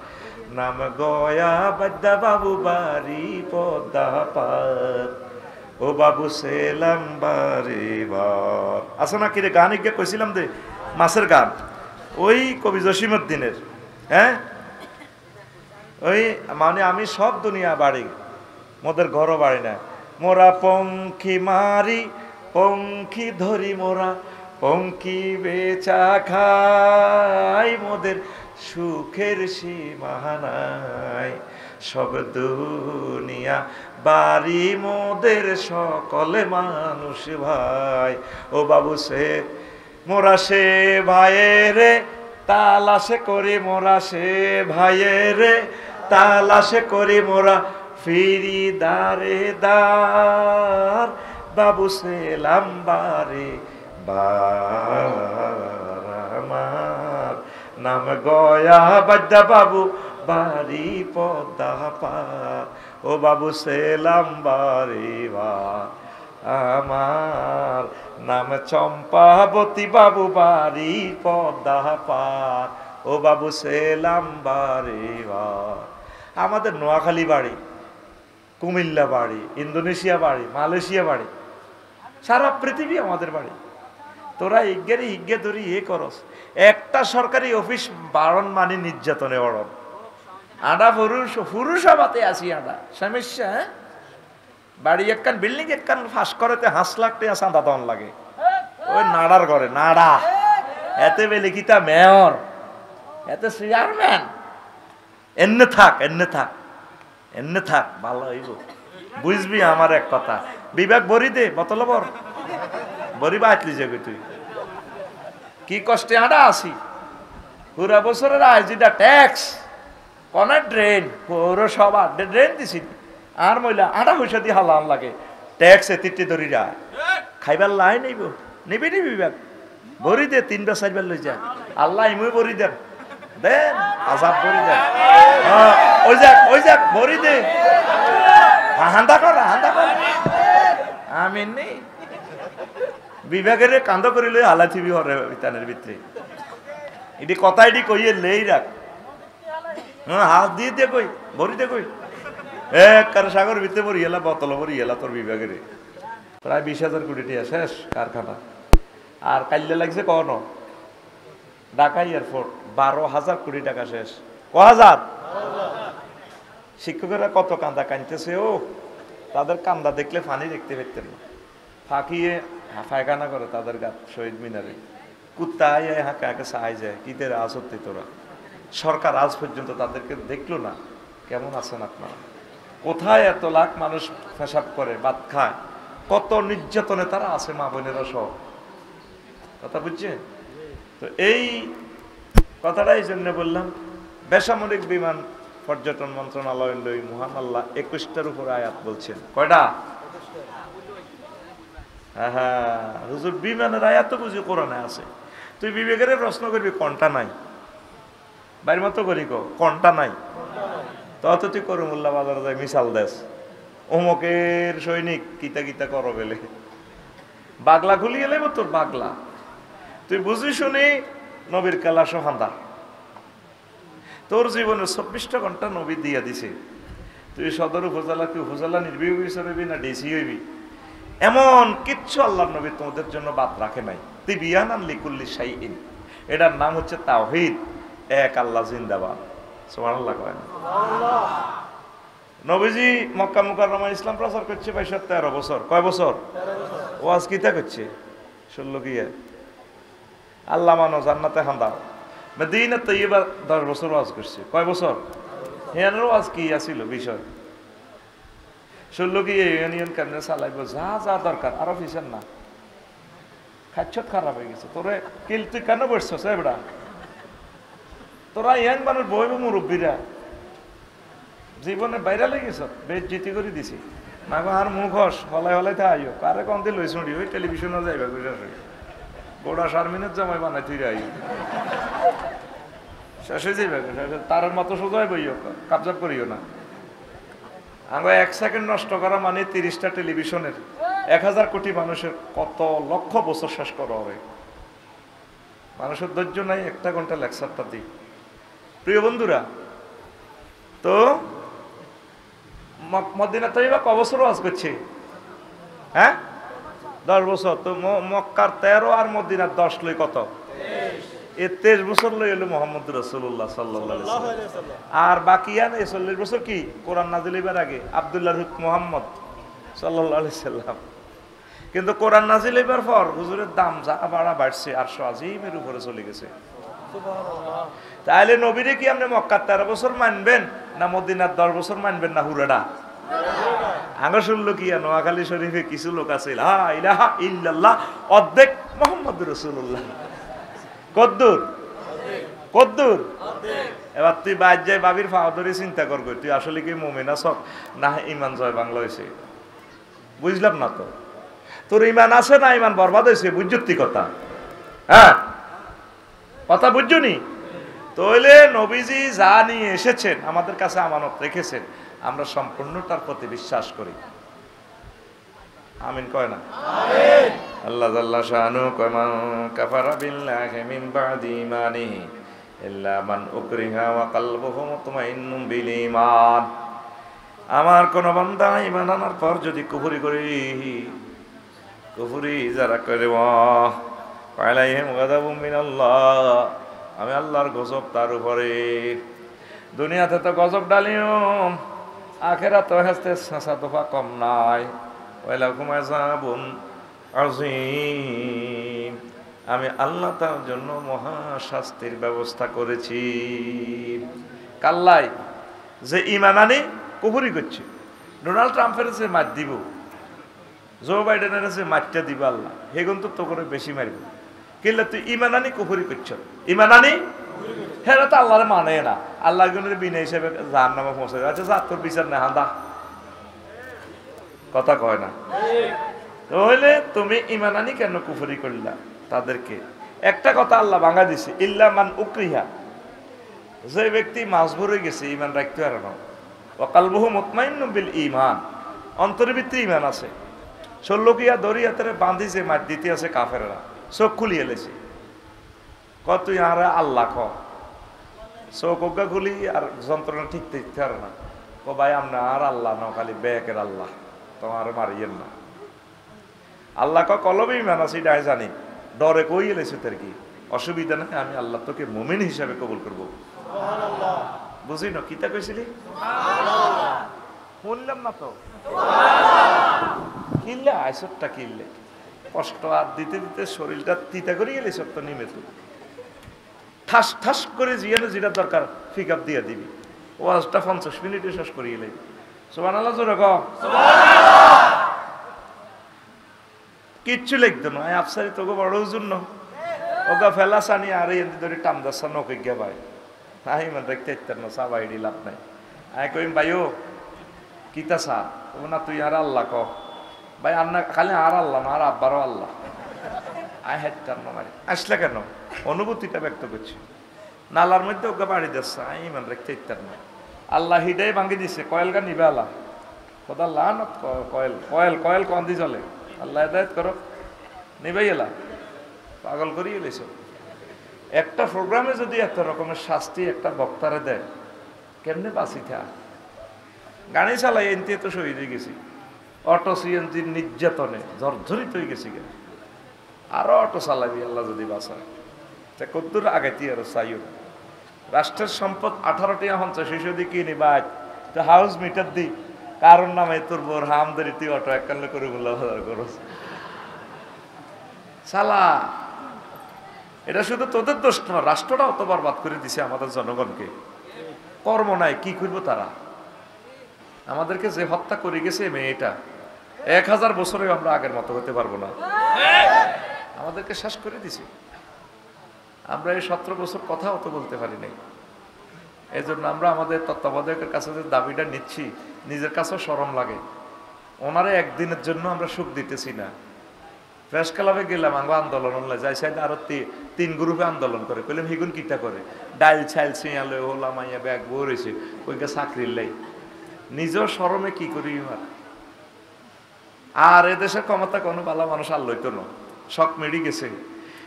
নাম গয়া বাদ্দা বাবু বাড়ি পদ্মা পার, ও বাবু সেলাম বাড়ি বার। আছে না কিরে গান গিয়ে কইছিলাম দে মাছের গান, ওই কবি জসিমউদ্দিনের। হ্যাঁ, ওই মানে আমি সব দুনিয়া বাড়ি মোদের ঘরও বাড়ি না, মোরা পঙ্খী মারি পঙ্খী ধরি, মোরা পঙ্খী বেচা খাই, মোদের সুখের সীমা নাই, সব দুনিয়া বাড়ি মোদের সকলে মানুষ ভাই, ও বাবু সে মোরা সে ভাইয়েরে তালাশে করি, মোরা সে ভাইয়েরে তালাশে করি, মোরা ফিরি দারে দার, বাবু সেলাম বারে বার, নাম গয়া বাদ্দা বাবু বাড়ি পদ্মা পার, ও বাবু সেলাম বারে বার, আমার নাম চম্পাবতী বাবু বাড়ি পদ্মা পার, ও বাবু সেলাম বারে বার। আমাদের নোয়াখালী বাড়ি, কুমিল্লা বাড়ি, ইন্দোনেশিয়া বাড়ি, মালয়েশিয়া বাড়ি, সারা পৃথিবী আমাদের বাড়ি। তোরা ইজ্ঞের ইজ্ঞে ধরি এ করস, একটা সরকারি অফিস বারণ মানে নির্যাতনে অড়ন। আডা পুরুষ পুরুষাবাতে আছি আডা সমস্যা। হ্যাঁ, বাড়ি একখান বিল্ডিং একখান ফাঁস করেতে 5 লাখ টাকা চাঁদা দন লাগে, ওই নাড়ার ঘরে নাড়া, এতে বেলিকিতা মেয়র, এতে চেয়ারম্যান, এমনে থাক এমনে থাক এমনে থাক, ভালো হইব। বুঝবি আমার এক কথা, বিবেক বরি দে বোতল বর বরি বাঁচলি যে তুই কি কষ্টে আডা আসি। পুরা বছরের আয় যেটা ট্যাক্স কোন ড্রেন পৌরসভা ড্রেন দিছি, আর মহিলা আডা পয়সা দিয়ে হালান লাগে, ট্যাক্স এতিটি ধরি যায়, খাইবার লাই নেইব নিবি নিবি বিবেক বরি দে, 3 বার 4 বার লই যা, আল্লাহ ইমুই বরি দেন দেন, আজাব বরি দেন, ওই যাক বরি দে, হান্দা কর হান্দা কর। আমি নেই বিভাগের কান্দ করি লই হালা থিবি হরে বিতানের ভিতরে, এটি কথা এটি কইয়ে লেই রাখ, হাত দিয়ে দে কই বরি দে কই, কার সাগর ভিতরে বরি এলা বোতল বরি এলা তোর বিভাগের প্রায় 20,000 কোটি টাকা শেষ কারখানা। আর কাল্লে লাগছে কন ঢাকা এয়ারপোর্ট 12,000 কোটি টাকা শেষ। ক'1000 শিক্ষকেরা কত কান্দা কানতেছে, ও তাদের কান্দা দেখলে ফানি দেখতে পেতেন না, ফাঁকিয়ে পায়খানা করে তাদের গাত শহীদ মিনারে, কুত্তা আয় হাঁকে হাঁকে সাহাই যায়, কিদের আজ হতে তোরা সরকার আজ পর্যন্ত তাদেরকে দেখলো না। কেমন আছেন আপনারা? কোথায় এত লাখ মানুষ পেশাব করে ভাত খায়, কত নির্যাতনে তারা আছে, মা বোনেরা সব কথা বুঝছেন তো। এই কথাটাই জন্য বললাম, বেসামরিক বিমান পর্যটন মন্ত্রণালয় লই মহান আল্লাহ 21টার উপর আয়াত বলছেন। কয়টা? হ্যাঁ হ্যাঁ, হুজুর বিমানের আয়াত তো বুঝি কোরআনে আছে। তুই বিবেকের প্রশ্ন করবি কোনটা নাই, বাইর মতো করি কোনটা নাই, তত তুই করমুল্লা বাজার যায় মিশাল দেশ অমুকের সৈনিক কিতা কিতা করো বেলে বাগলা খুলি এলে তোর বাগলা, তুই বুঝি শুনি নবীর কালাস হান্দা, তোর জীবনে 24টা ঘন্টা নবী দিয়া দিছে, তুই সদর উপজেলা কি উপজেলা নির্বাহী অফিসার হইবি না ডিসি হইবি, এমন কিচ্ছু আল্লাহ নবী তোমাদের জন্য বাদ রাখে নাই। তুই বিয়ানান লিকুল্লি শাইইন, এটার নাম হচ্ছে তাওহীদ, এক আল্লাহ জিন্দাবাদ, সুবহানাল্লাহ কয় না। নবীজি মক্কা মুকাররমা ইসলাম প্রচার করছে 13 বছর। কয় বছর? ওয়াজ কিতা করছে 16 গিয়া, আল্লাহ মানো জান্নাতে হান্দাও। মদিনা তৈয়বা 10 বছর ওয়াজ করছে। কয় বছর? এর ওয়াজ কি আছিল বিষয়? শুনলো কি ইউনিয়ন কেমনে চালাইবো, যা যা দরকার আরো ফিসার না, খাচ্ছত খারাপ হয়ে গেছে। তোরে কিল তুই কেন বসছস এবড়া, তোরা ইয়াং মানুষ বইব মুরব্বীরা জীবনে বাইরে লেগেছ, বেজ্জিতি করে দিছি না গো। আর মুখ হস হলাই হলাই থা আইও, কারে কম দিয়ে লইছ ওই টেলিভিশনে যাইবা কইরা গোড়া শারমিনের জামাই বানাই তুই আই শেষ হয়ে যাইবা, তার মতো সোজাই বইও, কাবজাব করিও না। আমরা 1 সেকেন্ড নষ্ট করা মানে 30টা টেলিভিশনের 1000 কোটি মানুষের কত লক্ষ বছর শেষ করা হবে। মানুষের ধৈর্য নাই, 1 ঘন্টা লেকচারটা দিই। প্রিয় বন্ধুরা, তো মদিনা তৈবা ক বছর ওয়াজ করছে? হ্যাঁ 10 বছর। তো মক্কার 13 আর মদিনার 10 লই কত? 23 বছর লই এলো মোহাম্মদ রাসূলুল্লাহ সাল্লাল্লাহু আলাইহি ওয়াসাল্লাম। আর বাকি আর 40 বছর কি কোরআন নাজিল হইবার আগে আব্দুল্লাহ মুহাম্মদ সাল্লাল্লাহু আলাইহি ওয়াসাল্লাম। কিন্তু কোরআন নাজিল হইবার পর হুজুরের দাম যা বাড়ছে, 800 আজিমের উপরে চলে গেছে। সুবহানাল্লাহ। তাহলে নবীরে কি আপনি মক্কার 13 বছর মানবেন না মদিনার 10 বছর মানবেন না হুরাডা? আগে শুনলো কি নোয়াখালী শরীফে কিছু লোক আছে লা ইলাহা ইল্লাল্লাহ অর্ধেক মুহাম্মদুর রাসূলুল্লাহ। কদ্দুর কদ্দুর? এবার তুই বাদ যাই বাবির ফাও ধরে চিন্তা করবি তুই আসলে কি মুমিন আছ না ইমান জয় বাংলা হয়েছে। বুঝলাম না তো, তোর ইমান আছে না ইমান বরবাদ হয়েছে? বুঝছি কথা, হ্যাঁ কথা বুঝছো নি? তাহলে নবীজি যা নিয়ে এসেছেন আমাদের কাছে আমানত রেখেছেন, আমরা সম্পূর্ণটার প্রতি বিশ্বাস করি। আমিন কয় না? আমিন। আল্লাহ জাল্লা শানু কয় মান কাফারা বিল্লাহি মিন বাদি ঈমানিহি ইল্লা মান উকরিহা ওয়া কলবুহু মুতমাইন্নুম বিল ঈমান। আমার কোন বান্দা ঈমান আনার পর যদি কুফরি যারা করে আলাইহিম গাযাবুম মিনাল্লাহ, আমি আল্লাহর গজব তার উপরে। দুনিয়াতে তো গজব ডালিও, আখিরাতে হাসতে সাসা দফা কম নাই। ওয়ালাকুম আযাবুন আযীম, আমি আল্লাহ তার জন্য মহা শাস্তির ব্যবস্থা করেছি। কাল্লাই যে ঈমান আনি কুফরি করছে, ডোনাল্ড ট্রাম্পের যে মার দিব, জো বাইডেনের যে মারটা দিব আল্লাহ, হেগুন তো করে বেশি মারব। কিল্লা তুই ঈমান আনি কুফরি করছ, ঈমান আনি হেরা তো আল্লাহরে মানে না, আল্লাহর গুণের বিনা হিসেবে জাহান্নামে পৌঁছে। আচ্ছা যা তোর বিচার না হান্দা, কথা কয় না। তাহলে তুমি ঈমান আনি কেন কুফরি করলা তাদেরকে? একটা কথা আল্লাহ ভাঙা দিছে, ইল্লা মান উকরিহা, যে ব্যক্তি মাজবুর হয়ে গেছে ঈমান রাখতে পারে না, ওয়া কলবুহু মুতমাইন্নুম বিল ঈমান, অন্তরের ভিতরে ঈমান আছে। ষোলকিয়া দরিয়াতে বাঁধিছে মার দিতে আছে কাফেররা, চোখ খুলিয়ে লেছে, ক তুই আর আল্লাহ ক, চোখ অজ্ঞা খুলি আর যন্ত্রণা ঠিক দেখতে পারে না, ক ভাই আমরা আর আল্লাহ ন, খালি বেকের আল্লাহ, তোমার মারিয়েন না। আল্লাহ ক কলবে ঈমান আছে, এটা জানি, ডরে কই এলেছে তোর কি অসুবিধা নাই, আমি আল্লাহ তোকে মুমিন হিসাবে কবুল করবো। বুঝি না কিতা কইছিলি? শুনলাম না তো, কিনলে আইসবটা কিনলে কষ্ট আর দিতে দিতে শরীরটা তিতা করে গেলে সব তো নিমে তো ঠাস ঠাস করে জিয়ানো যেটা দরকার পিক আপ দিয়ে দিবি। ওয়াজটা 50 মিনিটে শেষ করে গেলে সুবহানাল্লাহ জোরে ক কিচ্ছু লিখতো না। আফসারি তোকে বড় জন্য ওগা ফেলা সানি আর এন্দি ধরে টামদাসা নকে গিয়া ভাই তাই মান রাখতে ইত্তার না সাবাই ডি লাভ নাই। আই কইম ভাইও কিতা সা ও না তুই আর আল্লাহ ক ভাই আন্না খালি আর আল্লাহ না আর আব্বারও আল্লাহ। আই হেডটার না মারি আসলে কেন অনুভূতিটা ব্যক্ত করছি। নালার মধ্যে ওগা বাড়ি দিচ্ছে আই মান রাখতে ইত্তার না। আল্লাহ হিদাই ভাঙ্গি দিছে কয়েল গা নিবে আল্লাহ খোদা লানত কয়েল কয়েল কয়েল কন্দি চলে আল্লাহ হেদায়েত করো নিবেই এলা পাগল করিয়ে এলেছ। একটা প্রোগ্রামে যদি এত রকমের শাস্তি একটা বক্তারে দেয় কেমনে বাঁচি থা। গাড়ি চালাই এনতে তো শহীদ হয়ে গেছি, অটো সিএনজির নির্যাতনে ঝরঝরিত হয়ে গেছি কেন, আরো অটো চালাবি আল্লাহ যদি বাঁচায় তা কদ্দুর আগাইতি আরো চাইও। রাষ্ট্রের সম্পদ 18টি হচ্ছে শিশু দি কিনি বাদ তো হাউস মিটার দি কারণ নামে তোর বোর হামদারি তুই অটো এককালে করে বললা করস সালা। এটা শুধু তোদের দোষ না, রাষ্ট্রটা অত বরবাদ করে দিছে আমাদের জনগণকে। কর্ম নাই কি করবো তারা, আমাদেরকে যে হত্যা করে গেছে মেয়েটা, 1000 বছরেও আমরা আগের মতো হতে পারবো না। আমাদেরকে শেষ করে দিছে। আমরা এই 17 বছর কথাও তো বলতে পারি নাই। এই জন্য আমরা আমাদের তত্ত্বাবধায়কের কাছে যে দাবিটা নিচ্ছি, নিজের কাছেও শরম লাগে। ওনারে একদিনের জন্য আমরা সুখ দিতেছি না। প্রেস ক্লাবে গেলাম, আমরা আন্দোলন যাই সাইড আরো 3 গ্রুপে আন্দোলন করে, কইলাম হিগুন কিটা করে, ডাইল ছাইল ছিঁয়ালে হোলা মাইয়া ব্যাগ বইছে ওইকে চাকরির লাই, নিজের শরমে কি করি। আর এদেশের ক্ষমতা কোনো ভালো মানুষ আর লইতো না, শখ মেড়ি গেছে।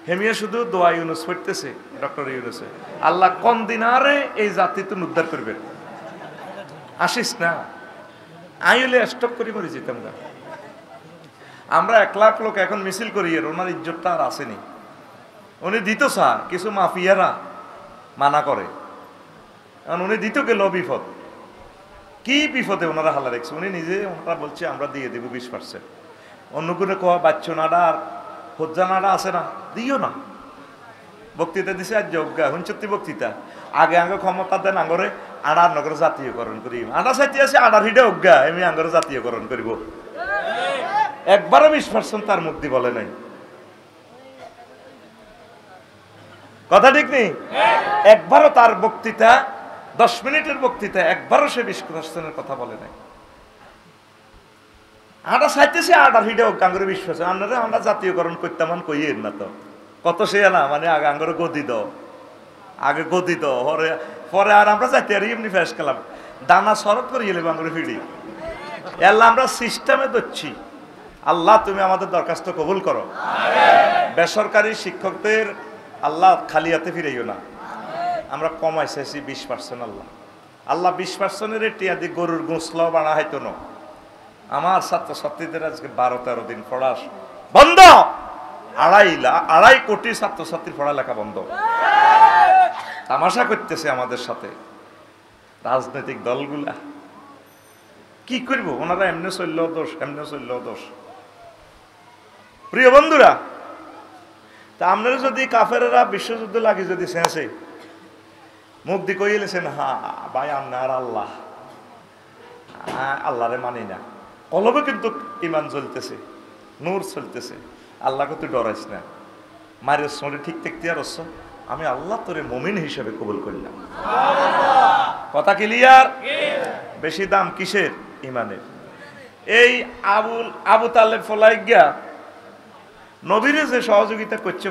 হেমিয়া শুধু দোয়া ইউনুস পড়তেছে, ডক্টর ইউনুসে, আল্লাহ কোন দিন আরে এই জাতি তুমি উদ্ধার করবেন, আসিস না, আইলে স্টপ করি মরে যেতাম না। আমরা 1 লাখ লোক এখন মিছিল করি, এর ওনার ইজ্জতটা আর আসেনি। উনি দিত চা, কিছু মাফিয়ারা মানা করে, কারণ উনি দিত গেল বিপদ। কি বিপদে ওনারা হালা রেখেছে, উনি নিজে ওনারা বলছে আমরা দিয়ে দেবো 20%। অন্য কোনো কোয়া বাচ্চা নাডা আর হজ্জা নাডা আছে না, দিও না। বক্তৃতা দিছে আজ যজ্ঞা হুঞ্চত্তি বক্তৃতা, আগে আগে ক্ষমতা দেন আঙ্গরে আড়ার নগর জাতীয়করণ করি, আড়া সাইতে আছে আড়ার হিডে অজ্ঞা আমি আঙ্গরে জাতীয়করণ করিব। একবারও 20% তার মুক্তি বলে নাই, কথা ঠিক নেই? একবারও তার বক্তৃতা 10 মিনিটের বক্তৃতা একবারও সে 20%-এর কথা বলে নাই। আটা চাইতেছে আটার হিডে আঙ্গুরে 20%, আমরা জাতীয়করণ করতাম কইয়েন না তো, কত সে না মানে আগে আঙ্গুরে গদি দাও, আগে গদি দাও, পরে আর আমরা যাইতে আর এমনি ফেস খেলাম দানা শরৎ করে গেলে আঙ্গুরে ফিরি। এল্লা আমরা সিস্টেমে ধরছি। আল্লাহ তুমি আমাদের দরখাস্ত কবুল করো। বেসরকারি শিক্ষকদের আল্লাহ খালি হাতে ফিরাইও না। আমরা কমাই চাইছি 20%। আল্লাহ 20%-এর টিয়া দিয়ে গরুর গোসলাও বানা হয়তো না। আমার ছাত্রছাত্রীদের আজকে 12-13 দিন পড়া বন্ধ, 2.5 কোটি ছাত্রছাত্রীর পড়ালেখা বন্ধ। তামাশা করতেছে আমাদের সাথে রাজনৈতিক দলগুলা। কি করব, ওনারা এমনি চললেও দোষ, এমনি চললেও দোষ। প্রিয় বন্ধুরা, তা আপনারা যদি কাফেরেরা বিশ্বযুদ্ধ লাগি যদি শেষে মুখ দি কইলেছেন, হ্যাঁ ভাই আপনার আল্লাহ, আল্লাহরে মানি না, কলবে কিন্তু ইমান চলতেছে, নূর চলতেছে, আল্লাহকে তুই ডরাইস না, মায়ের সঙ্গে ঠিক থাকতে আর আমি আল্লাহ তোরে মুমিন হিসেবে কবুল করলাম। কথা ক্লিয়ার? বেশি দাম কিসের? ইমানের। এই আবু তালেব ফলাইগা নবীরে যে সহযোগিতা করছে,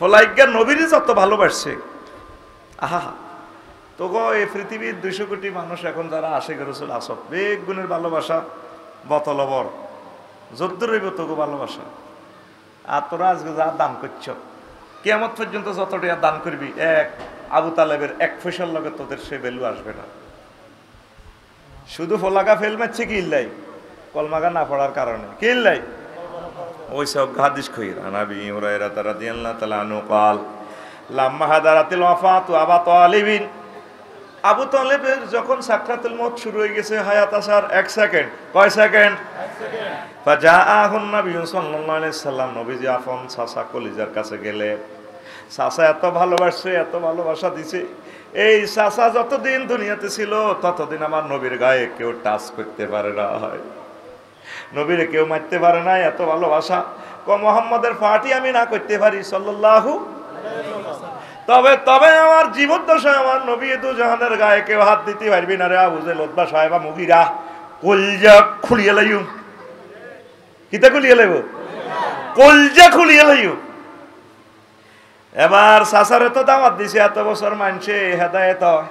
ফলাইগা নবীরে যত ভালোবাসছে, আহা তোগো এই পৃথিবীর 200 কোটি মানুষ এখন যারা আশিক রাসূল আসব, বেগ গুণের ভালোবাসা বতলবর যদ্দ রইব তোগো ভালোবাসা। আর তোরা আজকে যা দান করছ, কিয়ামত পর্যন্ত যত টাকা দান করবি, আবু তালেবের 1 পয়সার লগে তোদের সে ভ্যালু আসবে না। শুধু ফলাগা ফেল মারছে কি ইল্লাই, কলমাগা না পড়ার কারণে কি ইল্লাই। ওই সব হাদিস কইরা নবী হুরায়রা রাদিয়াল্লাহু তাআলা আনহু قال লাম্মা হাদারাতিল ওয়াফাতু আবু তালিবিন, আবু তালেবের যখন সাকরাতুল মউত শুরু হয়ে গেছে, হায়াত আসার 1 সেকেন্ড, কয় সেকেন্ড? 1 সেকেন্ড। ফাজাআহুন নবী সাল্লাল্লাহু আলাইহি সাল্লাম, নবীজি আপন চাচা কলিজার কাছে গেলে, চাচা এত ভালোবাসে, এত ভালোবাসা দিছে, এই চাচা যতদিন দুনিয়াতে ছিল ততদিন আমার নবীর গায়ে কেউ টাচ করতে পারে না, হয় নবীরে কেউ মারতে পারে না, এত ভালোবাসা। মুহাম্মদের পার্টি আমি না করতে পারি সাল্লাল্লাহু, তবে আমার জীবদ্দশায় আমার নবী দু জাহানের গায়ে কেউ হাত দিতে পারবি না রে আবু জেল, উতবা সাহেবা মুগিরা, কলজা খুলিয়ে লাইও, কিতা খুলিয়ে লাইব, কলজা খুলিয়ে লাইও। এবার সাসারে তো দাওয়াত দিছে, এত বছর মানছে হেদায়েত হয়,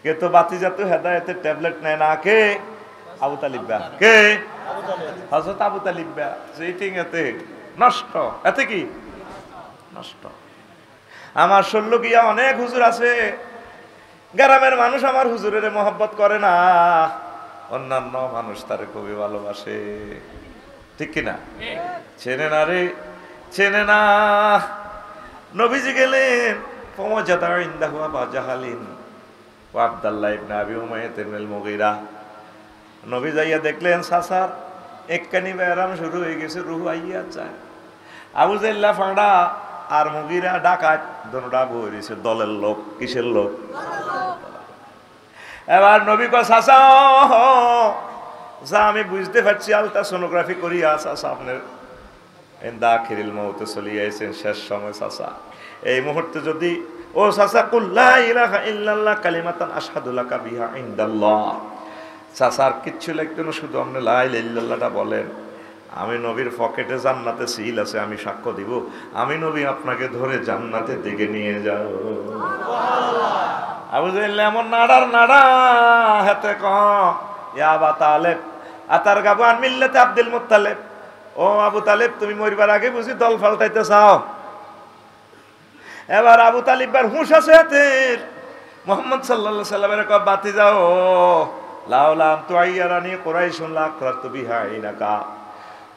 কিন্তু বাতিজা তো হেদায়েতের ট্যাবলেট নেয় না। কে? আবু তালিবা। কে? হযরত আবু তালিবা। সেইটিং এতে নষ্ট, এতে কি নষ্ট। আমার শল্যকিয়া অনেক হুজুর আছে, গ্রামের মানুষ আমার হুজুরের মহব্বত করে না, অন্যান্য মানুষ তারে খুবই ভালোবাসে, ঠিক কিনা? চেনে না রে, চেনে না। নবীজি গেলেন ফওয়াজাদা ইনদাহু আবু জাহালিন ওয়া আব্দুল্লাহ ইবনে আবি উমাইয়া ইবনুল মুগীরা। নবী যাইয়া দেখলেন চাচার একখানি ব্যায়াম শুরু হয়ে গেছে, রুহ আইয়া যায়। আবু জাহল ফাঁড়া আর মুগীরা ডাকাত, দোনোটা বইছে দলের লোক। কিসের লোক? এবার নবী কয় চাচা যা আমি বুঝতে পারছি আলট্রাসোনোগ্রাফি করিয়া চাচা আপনার দাখিল মউতে চলিয়ে আইছেন শেষ সময় চাচা এই মুহূর্তে যদি ও চাচা কুল লা ইলাহা ইল্লাল্লাহ কালিমাতান আশহাদু লাকা বিহা ইনদাল্লাহ চাচার কিচ্ছু লাগতো না শুধু আপনি লা ইলাহা ইল্লাল্লাহটা বলেন আমি নবীর পকেটে জান্নাতে সিল আছে আমি সাক্ষ্য দিব আমি নবী আপনাকে ধরে জান্নাতের দিকে নিয়ে যাব সুবহানাল্লাহ আবু জাহেল এমন নাড়া হাতে ক ইয়া আবা তালেব আতার গাবু আন মিল্লাতে আব্দুল মুত্তালিব ও আবু তালেব তুমি মরিবার আগে বুঝি দল পাল্টাইতে চাও এবার আবু তালিব বার হুঁশ আছে হাতের মুহাম্মদ সাল্লাল্লাহু আলাইহি সাল্লামের কয় বাতি যাও লাউলা আন তুআইয়ারানি কুরাইশুন লাকরাতু বিহা ইনাকা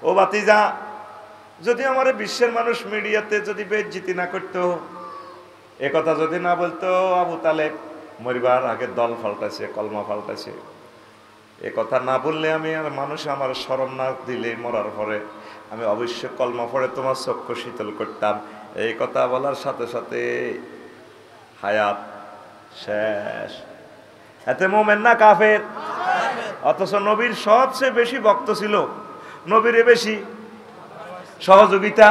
ও বাতিজা যদি আমার বিশ্বের মানুষ মিডিয়াতে যদি বেইজ্জতি না করতো এ কথা যদি না বলতো আবু তালেব মরিবার আগে দল পাল্টাছে কলমা পাল্টাছে এ কথা না বললে আমি আর মানুষ আমার শরম না দিলে মরার পরে আমি অবশ্যই কলমা পড়ে তোমার চক্ষু শীতল করতাম এই কথা বলার সাথে সাথে হায়াত শেষ এতে মোমেন না কাফের অথচ নবীর সবচেয়ে বেশি ভক্ত ছিল নবীরে বেশি সহযোগিতা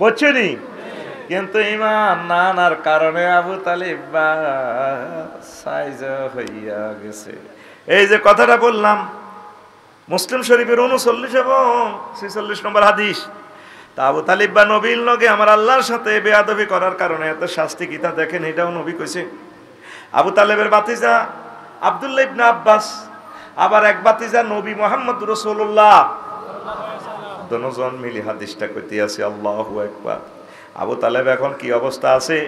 করছেনি কিন্তু ঈমান না আনার কারণে আবু তালিব সাইজ হইয়া গেছে এই যে কথাটা বললাম মুসলিম শরীফের 39 এবং 46 নম্বর হাদিস তা আবু তালিব বা নবীর লগে আমার আল্লাহর সাথে বেয়াদবি করার কারণে এত শাস্তি কিতা দেখেন এটাও নবী কইছে আবু তালেবের ভাতিজা আব্দুল্লাহ ইবনে আব্বাস আবার এক ভাতিজা নবী মুহাম্মদ রাসূলুল্লাহ দুজন মিলি হাদিসটা কইতে আছে আল্লাহু আকবার আবু তালেব এখন কি অবস্থা আছে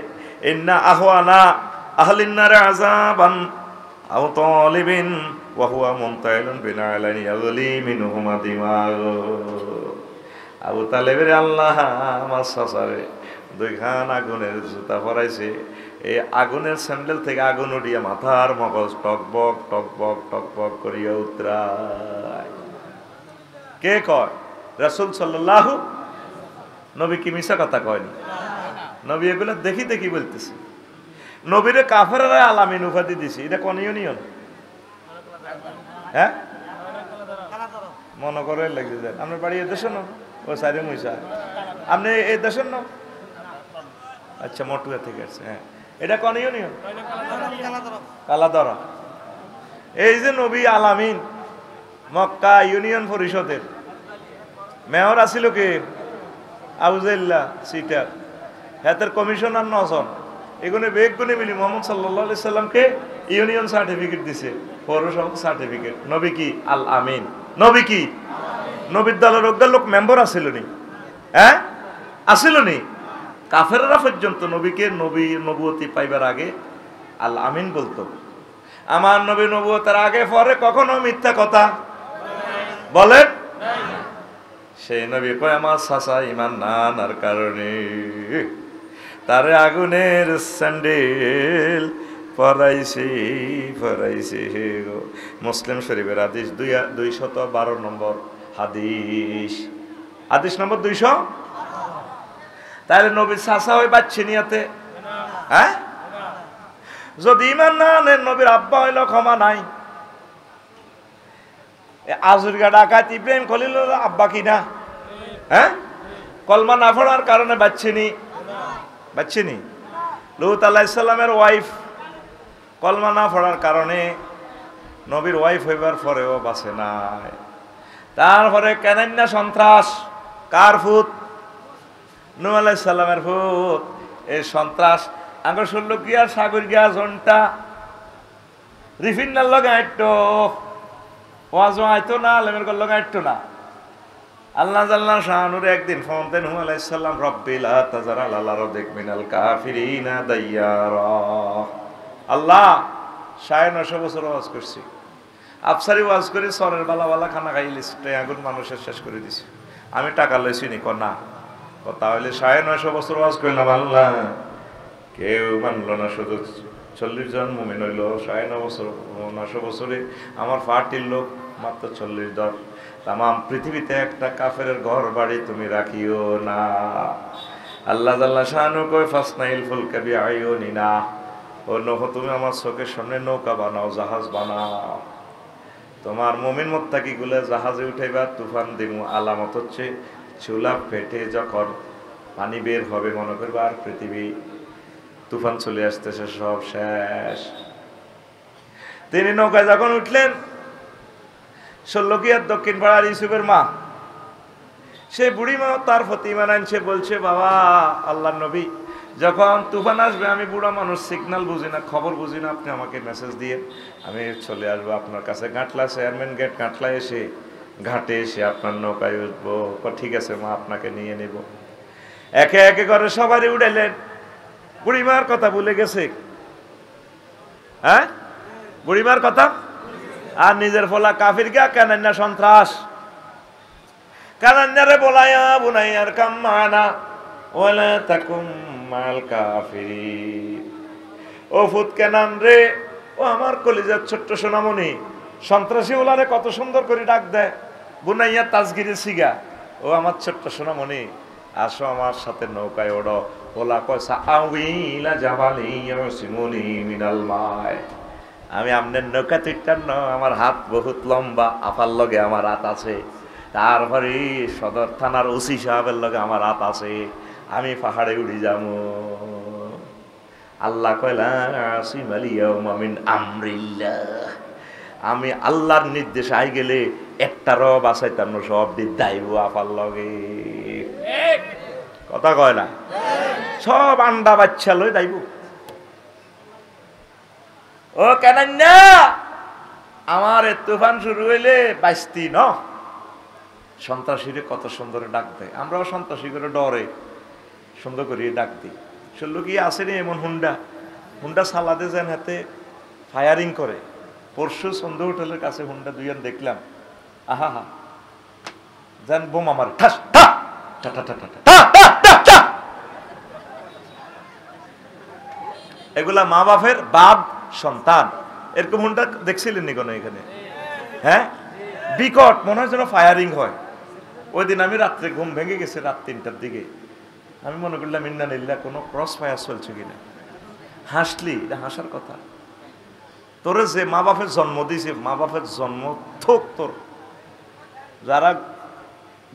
ইন্না আহওয়ানা আহলিন নার আযাবান আও তালিবিন ওয়া হুয়া মুনতাইলুন বিনালানি ইয়াগলি মিনহুমা দিমাগ আবু তালেবের আল্লাহ আমার সাসারে দুইখান আগুনের জুতা পরাইছে এই আগুনের স্যান্ডেল থেকে আগুন উঠিয়া মাথার মগজ টকবক টকবক টকবক করিয়া উতরায় কে কয় রাসূল সাল্লাল্লাহু নবী কি মিছা কথা কয়নি নবী এগুলো দেখি দেখি বলতেছে নবীরে কাফেররা আলামিন উপাধি দিছে এটা কোন ইউনিয়ন হ্যাঁ মনে করে লাগছে যায় আপনার বাড়ি এ দেশের না ও সাইরে মইসা আপনি এই দেশের না আচ্ছা মটুয়া থেকে আসছে হ্যাঁ এটা কোন ইউনিয়ন কালাদরা এই যে নবী আলামিন মক্কা ইউনিয়ন পরিষদের মেয়র আছিল কে আউজাইল্লা সিটার হাতের কমিশনার নজন এগুলো বেগুনে মিলি মোহাম্মদ সাল্লাল্লাহু আলাইহি সাল্লামকে ইউনিয়ন সার্টিফিকেট দিছে পৌরসভা সার্টিফিকেট নবী কি আল আমিন নবী কি নবীর দলের অজ্ঞার লোক মেম্বার আছিল নি হ্যাঁ আছিল নি কাফেররা পর্যন্ত নবীকে নবী নবুয়তি পাইবার আগে আল আমিন বলতো আমার নবী নবুয়তের আগে পরে কখনো মিথ্যা কথা বলেন সেই নবী কয় আমার চাচা ঈমান না আনার কারণে তারে আগুনের স্যান্ডেল পরাইছে গো মুসলিম শরীফের হাদিস 212 নম্বর হাদিস নম্বর 200 তাহলে নবীর চাচা ওই বাচ্চা নিয়াতে হ্যাঁ যদি ঈমান না আনেন নবীর আব্বা হইল ক্ষমা নাই আজুরগা ডাকাত ইব্রাহিম খলিলুল্লাহ আব্বা কি না হ্যাঁ কলমা না পড়ার কারণে বাচ্চিনি লূত আলাইহিস সালামের ওয়াইফ কলমা না পড়ার কারণে নবীর ওয়াইফ হইবার পরেও বাঁচে নাই তারপরে কেনান্না সন্ত্রাস কার ফুত নূহ আলাইহিস সালামের ফুত এই সন্ত্রাস আঙ্গুর শুনল গিয়া সাগর গিয়া জনটা রিফিন্নার লগে আইতো ওয়াজও আইতো না আলেমের গল লগে আইতো না আল্লাহ জাল্লা শাহানুর একদিন ফোন দেন নূহ আলাইহিস সালাম রব্বি লা তাযার আলাল আরদি মিনাল কাফিরিনা দাইয়ারা আল্লাহ 950 বছর ওয়াজ করছি আফসারি ওয়াজ করে সরের বালা খানা খাই লিস্টে আগুন মানুষের শেষ করে দিছি আমি টাকা লইছি নি না তাহলে 950 বছর ওয়াজ করলাম আল্লাহ কেউ মানলো না শুধু 40 জন মুমিন হইল 950 বছরে আমার পার্টির লোক মাত্র 40 জন তাম পৃথিবীতে একটা কাফেরের ঘর বাড়ি তুমি রাখিও না আল্লাহ জাল্লা শানু কয় ফাসনাইল ফুলকা বিআয়ুনিনা ও নূহ তুমি আমার চোখের সামনে নৌকা বানাও, জাহাজ বানাও, তোমার মুমিন মুত্তাকিগুলো জাহাজে উঠাইবা, তুফান দিমু। আলামত হচ্ছে চুলা ফেটে যখন পানি বের হবে মনে করবা আর পৃথিবী, তুফান চলে আসতেছে, সব শেষ। তিনি নৌকায় যখন উঠলেন, শল্যকিয়ার দক্ষিণ পাড়ার ইউসুফের মা, সেই বুড়ি মা তার প্রতি ঈমান আনছে, বলছে বাবা আল্লাহর নবী, যখন তুফান আসবে আমি বুড়া মানুষ, সিগন্যাল বুঝি না, খবর বুঝি না, আপনি আমাকে মেসেজ দিয়ে আমি চলে আসবো আপনার কাছে। গাঁটলা চেয়ারম্যান গেট গাঁটলা এসে ঘাটে এসে আপনার নৌকায় উঠবো। ঠিক আছে মা, আপনাকে নিয়ে নেব। একে একে করে সবারই উঠাইলেন। বুড়িমার কথা ভুলে গেছে, হ্যাঁ বুড়িমার কথা, আর নিজের ফলা কাফির গা কানান্না সন্ত্রাস, কানান্নারে বলাইয়া বুনাইয়ার কাম্মানা ওয়ালা তাকুম মাল কাফিরিন। ও ফুত কেনান রে, ও আমার কলিজার ছোট্ট সোনামণি, সন্ত্রাসী ওলারে কত সুন্দর করে ডাক দেয়, বুনাইয়া তাজগিরি সিগা, ও আমার ছোট্ট সোনামণি আসো আমার সাথে নৌকায় ওড়ো। ওলা কয়সা আউইলা জাবালি ইয়াসিমুনি মিনাল মায়, আমি আমনের নৌকা তুইটার ন, আমার হাত বহুত লম্বা, আপার লগে আমার হাত আছে, তারপরে সদর থানার ওসি সাহেবের লগে আমার হাত আছে, আমি পাহাড়ে উড়ি যাবো। আল্লাহ কয়লা সিমালিয়াউমা মিন আমরিল্লাহ, আমি আল্লাহর নির্দেশ আই গেলে একটা রব আসাইতাম না, সব দিক দাইব আপার লগে। কথা কয় না, সব আন্ডা বাচ্চা লই দাইব। ও কেন না আমার তুফান শুরু হইলে বাইস্তি ন, সন্ত্রাসীরে কত সুন্দর ডাক দেয়, আমরাও সন্ত্রাসী করে ডরে সুন্দর করে ডাক দিই। শুনলো কি আসেনি এমন হুন্ডা, হুন্ডা সালাদে যেন হাতে ফায়ারিং করে। পরশু সন্ধ্যা হোটেলের কাছে হুন্ডা দুইজন দেখলাম, আহা হা, যেন বোমা মারে, ঠাস ঠা ঠা ঠা ঠা ঠা ঠা ঠা। এগুলা মা বাপের বাপ সন্তান, এরকম হুন্ডা দেখছিলেন নি কোনো এখানে? হ্যাঁ, বিকট মনে হয় যেন ফায়ারিং হয়। ওই দিন আমি রাত্রে ঘুম ভেঙে গেছে, রাত 3টার দিকে। আমি মনে করলাম ইন্না নিল্লাহ, কোনো ক্রস ফায়ার চলছে কিনা। হাসলি, এটা হাসার কথা। তোরে যে মা বাপের জন্ম দিয়েছে, মা বাপের জন্ম থোক তোর। যারা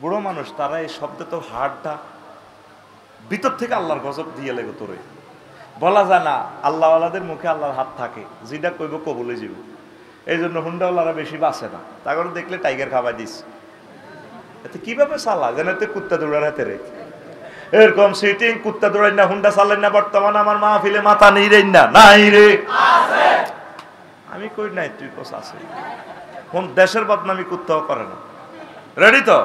বুড়ো মানুষ তারা এই শব্দে তোর হাড়টা ভিতর থেকে আল্লাহর গজব দিয়ে লেগে তোরে। বলা যায় না, আল্লাহওয়ালাদের মুখে আল্লাহর হাত থাকে, যেটা কইব কবলে যাব। এই জন্য হুন্ডাওয়ালারা বেশি বাঁচে না। তারপরে দেখলে টাইগার খাওয়াই দিস, এতে কিভাবে চালা যেন এতে কুত্তা দৌড়ার হাতে রে। এরকম সিটিং কুত্তা দৌড়াই না, হুন্ডা চালাই না। বর্তমান আমার মাহফিলে মাথা নেই রে না, নাই রে, আমি কই নাই, তুই কোস আছে। কোন দেশের বদনামি কুত্তাও করে না, রেডি তো?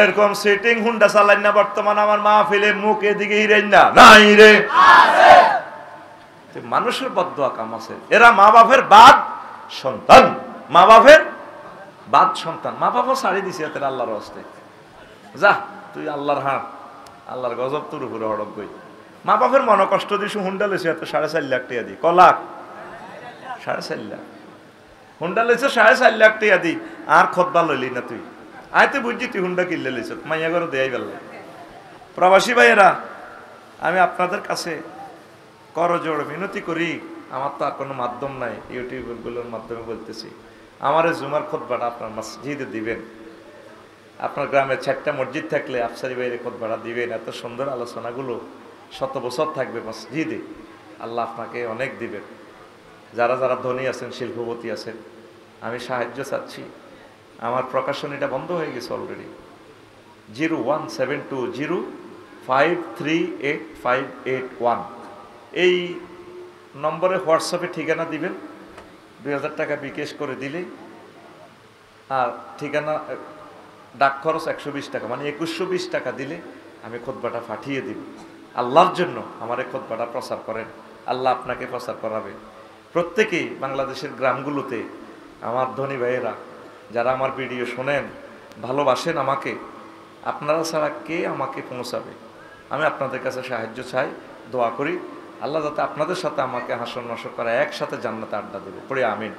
এরকম সিটিং হুন্ডা চালাই না বর্তমান আমার মাহফিলে, মুখ এদিকে হিরেন না, নাই রে। মানুষের বদদোয়া কাম আছে। এরা মা বাপের বাদ সন্তান, মা বাপের বাদ সন্তান। মা বাপও ছাড়ি দিছে এতে আল্লাহর হস্তে, যা তুই আল্লাহর হাত, আল্লাহর গজব তোর উপরে হড়ক গই। মা বাপের মনে কষ্ট দিস, হুন্ডা লেছে এত 4.5 লাখ টাকা দি, ক লাখ? 4.5 লাখ হুন্ডা লেছে, 4.5 লাখ টাকা দি। আর খতবা লইলি না তুই, আয়তে বুঝছি তুই হুন্ডা কিনলে লেছ, মাইয়া করে দেয়াই বেলা। প্রবাসী ভাইয়েরা, আমি আপনাদের কাছে করজোড় মিনতি করি, আমার তো আর কোনো মাধ্যম নাই, ইউটিউবগুলোর মাধ্যমে বলতেছি, আমার এই জুমার খুতবাটা আপনার মসজিদে দিবেন। আপনার গ্রামে 4টা মসজিদ থাকলে আফসারি বাইরে খুতবাটা দিবেন। এত সুন্দর আলোচনাগুলো শত বছর থাকবে মসজিদে, আল্লাহ আপনাকে অনেক দিবেন। যারা যারা ধনী আছেন, শিল্পপতি আছেন, আমি সাহায্য চাচ্ছি। আমার প্রকাশনীটা বন্ধ হয়ে গেছে অলরেডি। 01720538581 এই নম্বরে হোয়াটসঅ্যাপে ঠিকানা দিবেন। 2000 টাকা বিকাশ করে দিলে, আর ঠিকানা ডাক খরচ 120 টাকা, মানে 2120 টাকা দিলে আমি খুতবাটা পাঠিয়ে দিব। আল্লাহর জন্য আমার এই খুতবাটা প্রচার করেন, আল্লাহ আপনাকে প্রচার করাবে। প্রত্যেকেই বাংলাদেশের গ্রামগুলোতে আমার ধনী ভাইয়েরা যারা আমার ভিডিও শোনেন, ভালোবাসেন আমাকে, আপনারা ছাড়া কে আমাকে পৌঁছাবে? আমি আপনাদের কাছে সাহায্য চাই, দোয়া করি আল্লাহ যাতে আপনাদের সাথে আমাকে হাসন নশর করা, একসাথে জান্নাতে আড্ডা দেবে, পড়ে আমিন।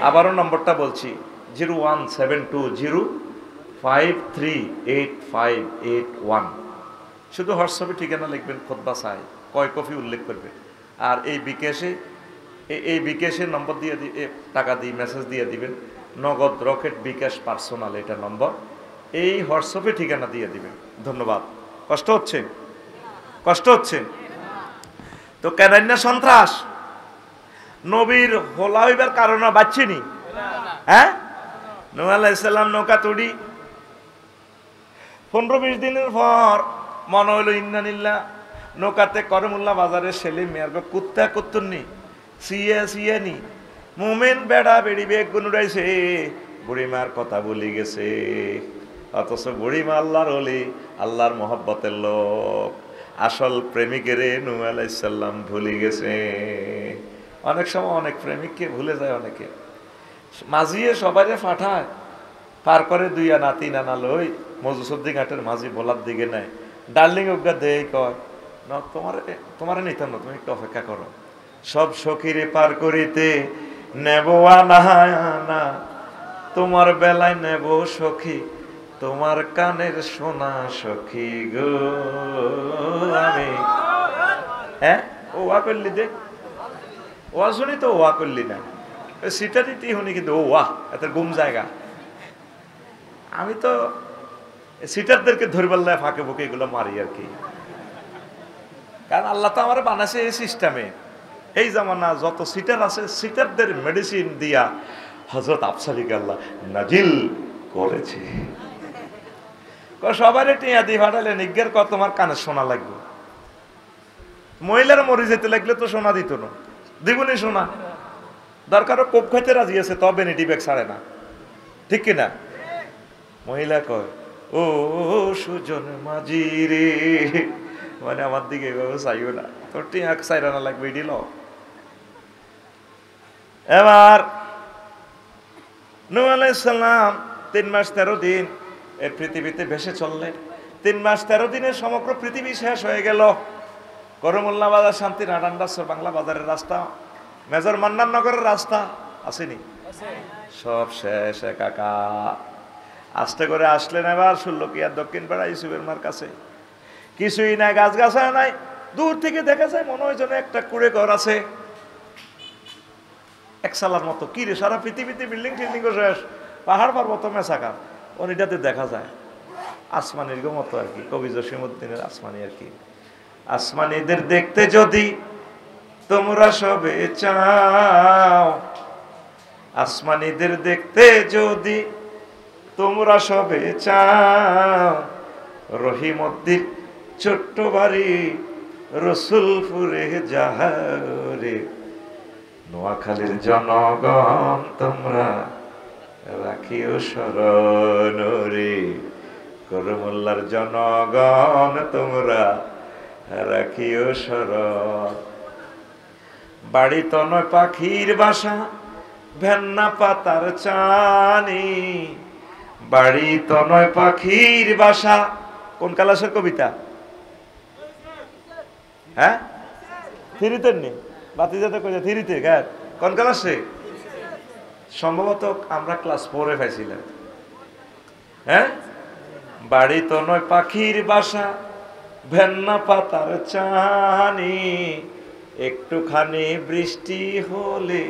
আবারও নম্বরটা বলছি, 01720538581। শুধু হোয়াটসঅ্যাপে ঠিকানা লিখবেন, খুতবা চাই, কয় কফি উল্লেখ করবে। আর এই বিকাশে এই বিকাশের নম্বর দিয়ে টাকা দিয়ে মেসেজ দিয়ে দিবেন, নগদ রকেট বিকাশ পার্সোনাল এটা নম্বর, এই হোয়াটসঅ্যাপে ঠিকানা দিয়ে দিবেন। ধন্যবাদ। কষ্ট হচ্ছে? কষ্ট হচ্ছে তো কেন না সন্ত্রাস নবীর হোলা হইবার কারণে বাঁচছেনি। হ্যাঁ, নূহ আলাইহিস সালাম নৌকা তুড়ি 15-20 দিনের পর মনে হইল ইন্নানিল্লাহ নৌকাতে করমুল্লা বাজারে ছেলে মেয়ের কুত্তা কুত্তুননি সিয়া নি মোমেন বেড়া বেড়ি বেগ গুনুরাইছে, বুড়িমার কথা বলি গেছে। অথচ বুড়িমা আল্লাহর ওলি, আল্লাহর মহব্বতের লোক, আসল প্রেমিকের নূহ আলাইহিস সালাম ভুলে গেছে। অনেক সময় অনেক প্রেমিককে ভুলে যায় অনেকে, মাঝিয়ে সবাই পাঠায় পার করে 2 আনা 3 আনা লই মজুসুদ্দি ঘাটের মাঝি বলার দিকে নেয়, ডার্লিং অজ্ঞা দেই কয় না তোমার নিতাম না, তুমি একটু অপেক্ষা করো, সব সখীরে পার করিতে নেব আনা, তোমার বেলায় নেব সখী, তোমার কানের সোনা সখী গো আমি। হ্যাঁ, ও ওয়া করলি দে, ওয়া শুনি তো ওয়া করলি না, সিটারিটি শুনি কিন্তু ও ওয়া এত গুম জায়গা। আমি তো সিটারদেরকে ধরবার লাই ফাঁকে বুকে এগুলো মারি আর কি, কারণ আল্লাহ তো আমার বানাইছে এই সিস্টেমে। এই জামানা যত সিটার আছে সিটারদের মেডিসিন দিয়া হযরত আফসালিকে আল্লাহ নাজিল করেছে। সবাই টিয়া দিয়ে ফাটালে নিজ্ঞের কত তোমার কানে শোনা লাগবে, মহিলার মরে যেতে লাগলে তো সোনা দিত না, দিবনি সোনা, দরকার কোপ খাইতে রাজি আছে তবে বেনিটি ব্যাগ ছাড়ে না, ঠিক কিনা? মহিলা কয় ও সুজন মাঝি রে, মানে আমার দিকে এভাবে চাইও না, তোর টিয়া চাইরা না লাগবে এটি ল। এবার নূহ আলাইহিস সালাম 3 মাস 13 দিন এর পৃথিবীতে ভেসে চললেন। 3 মাস 13 দিনে সমগ্র পৃথিবী শেষ হয়ে গেল। করমুল্লা বাজার, শান্তি নাডান্ডাসর বাংলা বাজারের রাস্তা, মেজর মান্নান নগরের রাস্তা আসেনি, সব শেষ একাকার। আস্তে করে আসলেন এবার ষোলকিয়ার দক্ষিণ পাড়া ইউসুফের মার কাছে। কিছুই নাই, গাছ গাছা নাই, দূর থেকে দেখা যায় মনে হয় যেন একটা কুড়ে ঘর আছে একসালার মতো। কি রে, সারা পৃথিবীতে বিল্ডিং টিল্ডিং শেষ, পাহাড় পর্বত মেসাকার, ওইটাতে দেখা যায় আসমানির মতো আর কি, কবি জসিমউদ্দিনের আসমানি আর কি। আসমানিদের দেখতে যদি তোমরা সবে চাও, আসমানিদের দেখতে যদি তোমরা সবে চাও, রহিমউদ্দিন ছোট্ট বাড়ি রসুলপুরে যাহারে, নোয়াখালীর জনগণ তোমরা রাখিও শরণ রে, করমুল্লার জনগণ তোমরা রাখিও শরণ। বাড়ি তো নয় পাখির বাসা, ভেন্না পাতার চানি, বাড়ি তো নয় পাখির বাসা। কোন কালাসের কবিতা? হ্যাঁ, থ্রিতে নি বাতি যাতে কইছে থ্রিতে, কোন ক্লাসে? সম্ভবত আমরা ক্লাস 4 এ পাইছিলাম। হ্যাঁ, বাড়ি তো নয় পাখির বাসা, ভেন্না পাতার চানি, একটুখানি বৃষ্টি হলে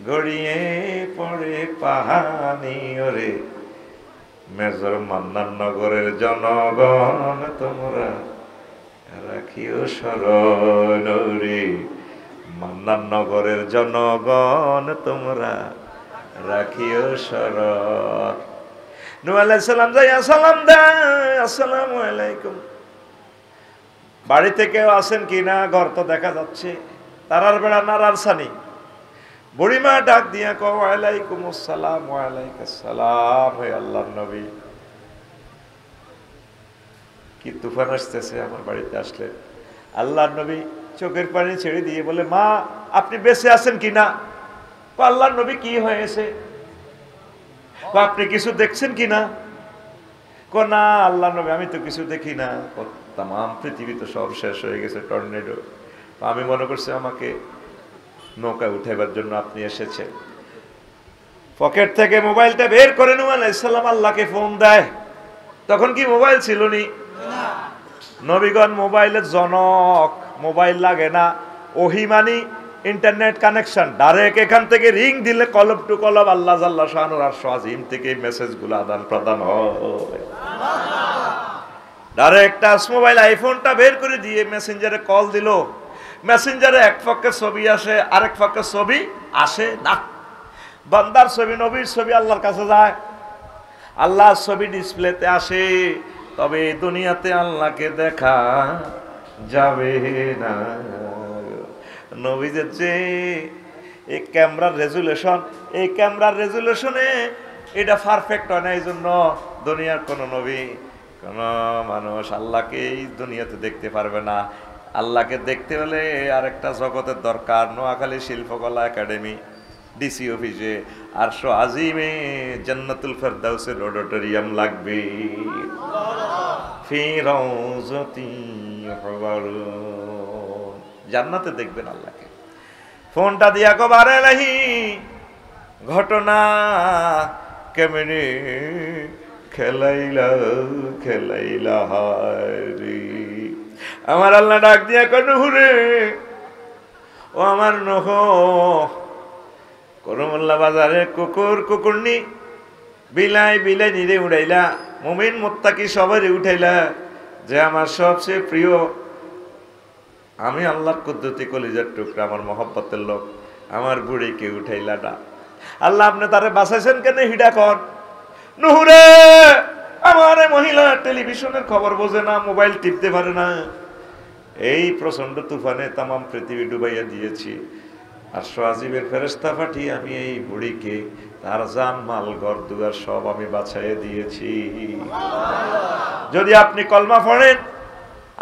গড়িয়ে পড়ে পাহানি ওরে, মেজর মান্নান নগরের জনগণ তোমরা রাখিও শরণ রে, মান্নান নগরের জনগণ তোমরা রাখিও শরণ। নূহ আলাইহিস সালাম যাইয়া সালাম দেয়, আসসালামু আলাইকুম। বাড়িতে কেউ আছেন কিনা, ঘর তো দেখা যাচ্ছে, তারার বেড়া নারার সানি। বুড়িমা ডাক দিয়া কও ওয়ালাইকুম আসসালাম। ওয়ালাইকুম আসসালাম। হে আল্লাহর নবী, কি তুফান আসতেছে আমার বাড়িতে আসলে। আল্লাহর নবী চোখের পানি ছেড়ে দিয়ে বলে, মা আপনি বেঁচে আছেন কিনা? আল্লাহর নবী কি হয়েছে? আপনি কিছু দেখছেন কিনা? না আল্লাহ নবী আমি তো কিছু দেখি না, তাম পৃথিবী তো সব শেষ হয়ে গেছে, টর্নেডো। আমি মনে করছি আমাকে নৌকায় উঠাইবার জন্য আপনি এসেছেন। পকেট থেকে মোবাইলটা বের করে নূহ আলাইহিস সালাম আল্লাহকে ফোন দেয়। তখন কি মোবাইল ছিল নি? নবীগণ মোবাইলের জনক, মোবাইল লাগে না। ওহী মানি ইন্টারনেট কানেকশন, ডাইরেক্ট এখান থেকে রিং দিলে কলব টু কলব আল্লাহ জাল্লা শানুর আরশ আজিম থেকে মেসেজগুলো আদান প্রদান হয়। ডাইরেক্ট টাচ মোবাইল আইফোনটা বের করে দিয়ে মেসেঞ্জারে কল দিল, মেসেঞ্জারে এক পক্ষে ছবি আসে, আরেক পক্ষে ছবি আসে না। বান্দার ছবি, নবীর ছবি আল্লাহর কাছে যায়, আল্লাহর ছবি ডিসপ্লেতে আসে, তবে এই দুনিয়াতে আল্লাহকে দেখা যাবে না। নবীদের যে এই ক্যামেরার রেজুলেশন, এই ক্যামেরার রেজুলেশনে এটা পারফেক্ট হয় না। এই জন্য দুনিয়ার কোনো নবী, কোন মানুষ আল্লাহকে এই দুনিয়াতে দেখতে পারবে না। আল্লাহকে দেখতে হলে আরেকটা জগতের দরকার। নোয়াখালী শিল্পকলা একাডেমি, ডিসি অফিসে, আরশ আজিমে জান্নাতুল ফেরদাউসের অডিটোরিয়াম লাগবে। ফি রাউযাতি হুবারুন, জান্নাতে দেখবেন আল্লাহকে। ফোনটা দিয়া কো বারে লাহি ঘটনা কেমনে খেলাইলা খেলাইলা হারি। আমার আল্লাহ ডাক দিয়া কো নুহুরে, ও আমার নহ, করমুল্লা বাজারে কুকুর কুকুরনি বিলাই বিলাই নিরে উড়াইলা, মুমিন মুত্তাকি সবারই উঠাইলা, যে আমার সবচেয়ে প্রিয়, আমি আল্লাহর কুদরতি কলিজার টুকরা, আমার মহব্বতের লোক, আমার বুড়িকে উঠাইলা না। আল্লাহ আপনি তারে বাঁচাইছেন কেন হিডা কর। নুহুরে, আমার মহিলা টেলিভিশনের খবর বোঝে না, মোবাইল টিপতে পারে না, এই প্রচন্ড তুফানে তামাম পৃথিবী ডুবাইয়া দিয়েছি, আরশ আজিমের ফেরেশতা পাঠিয়ে আমি এই বুড়িকে, তার জান মাল ঘর দুয়ার সব আমি বাঁচাইয়া দিয়েছি। যদি আপনি কলমা পড়েন,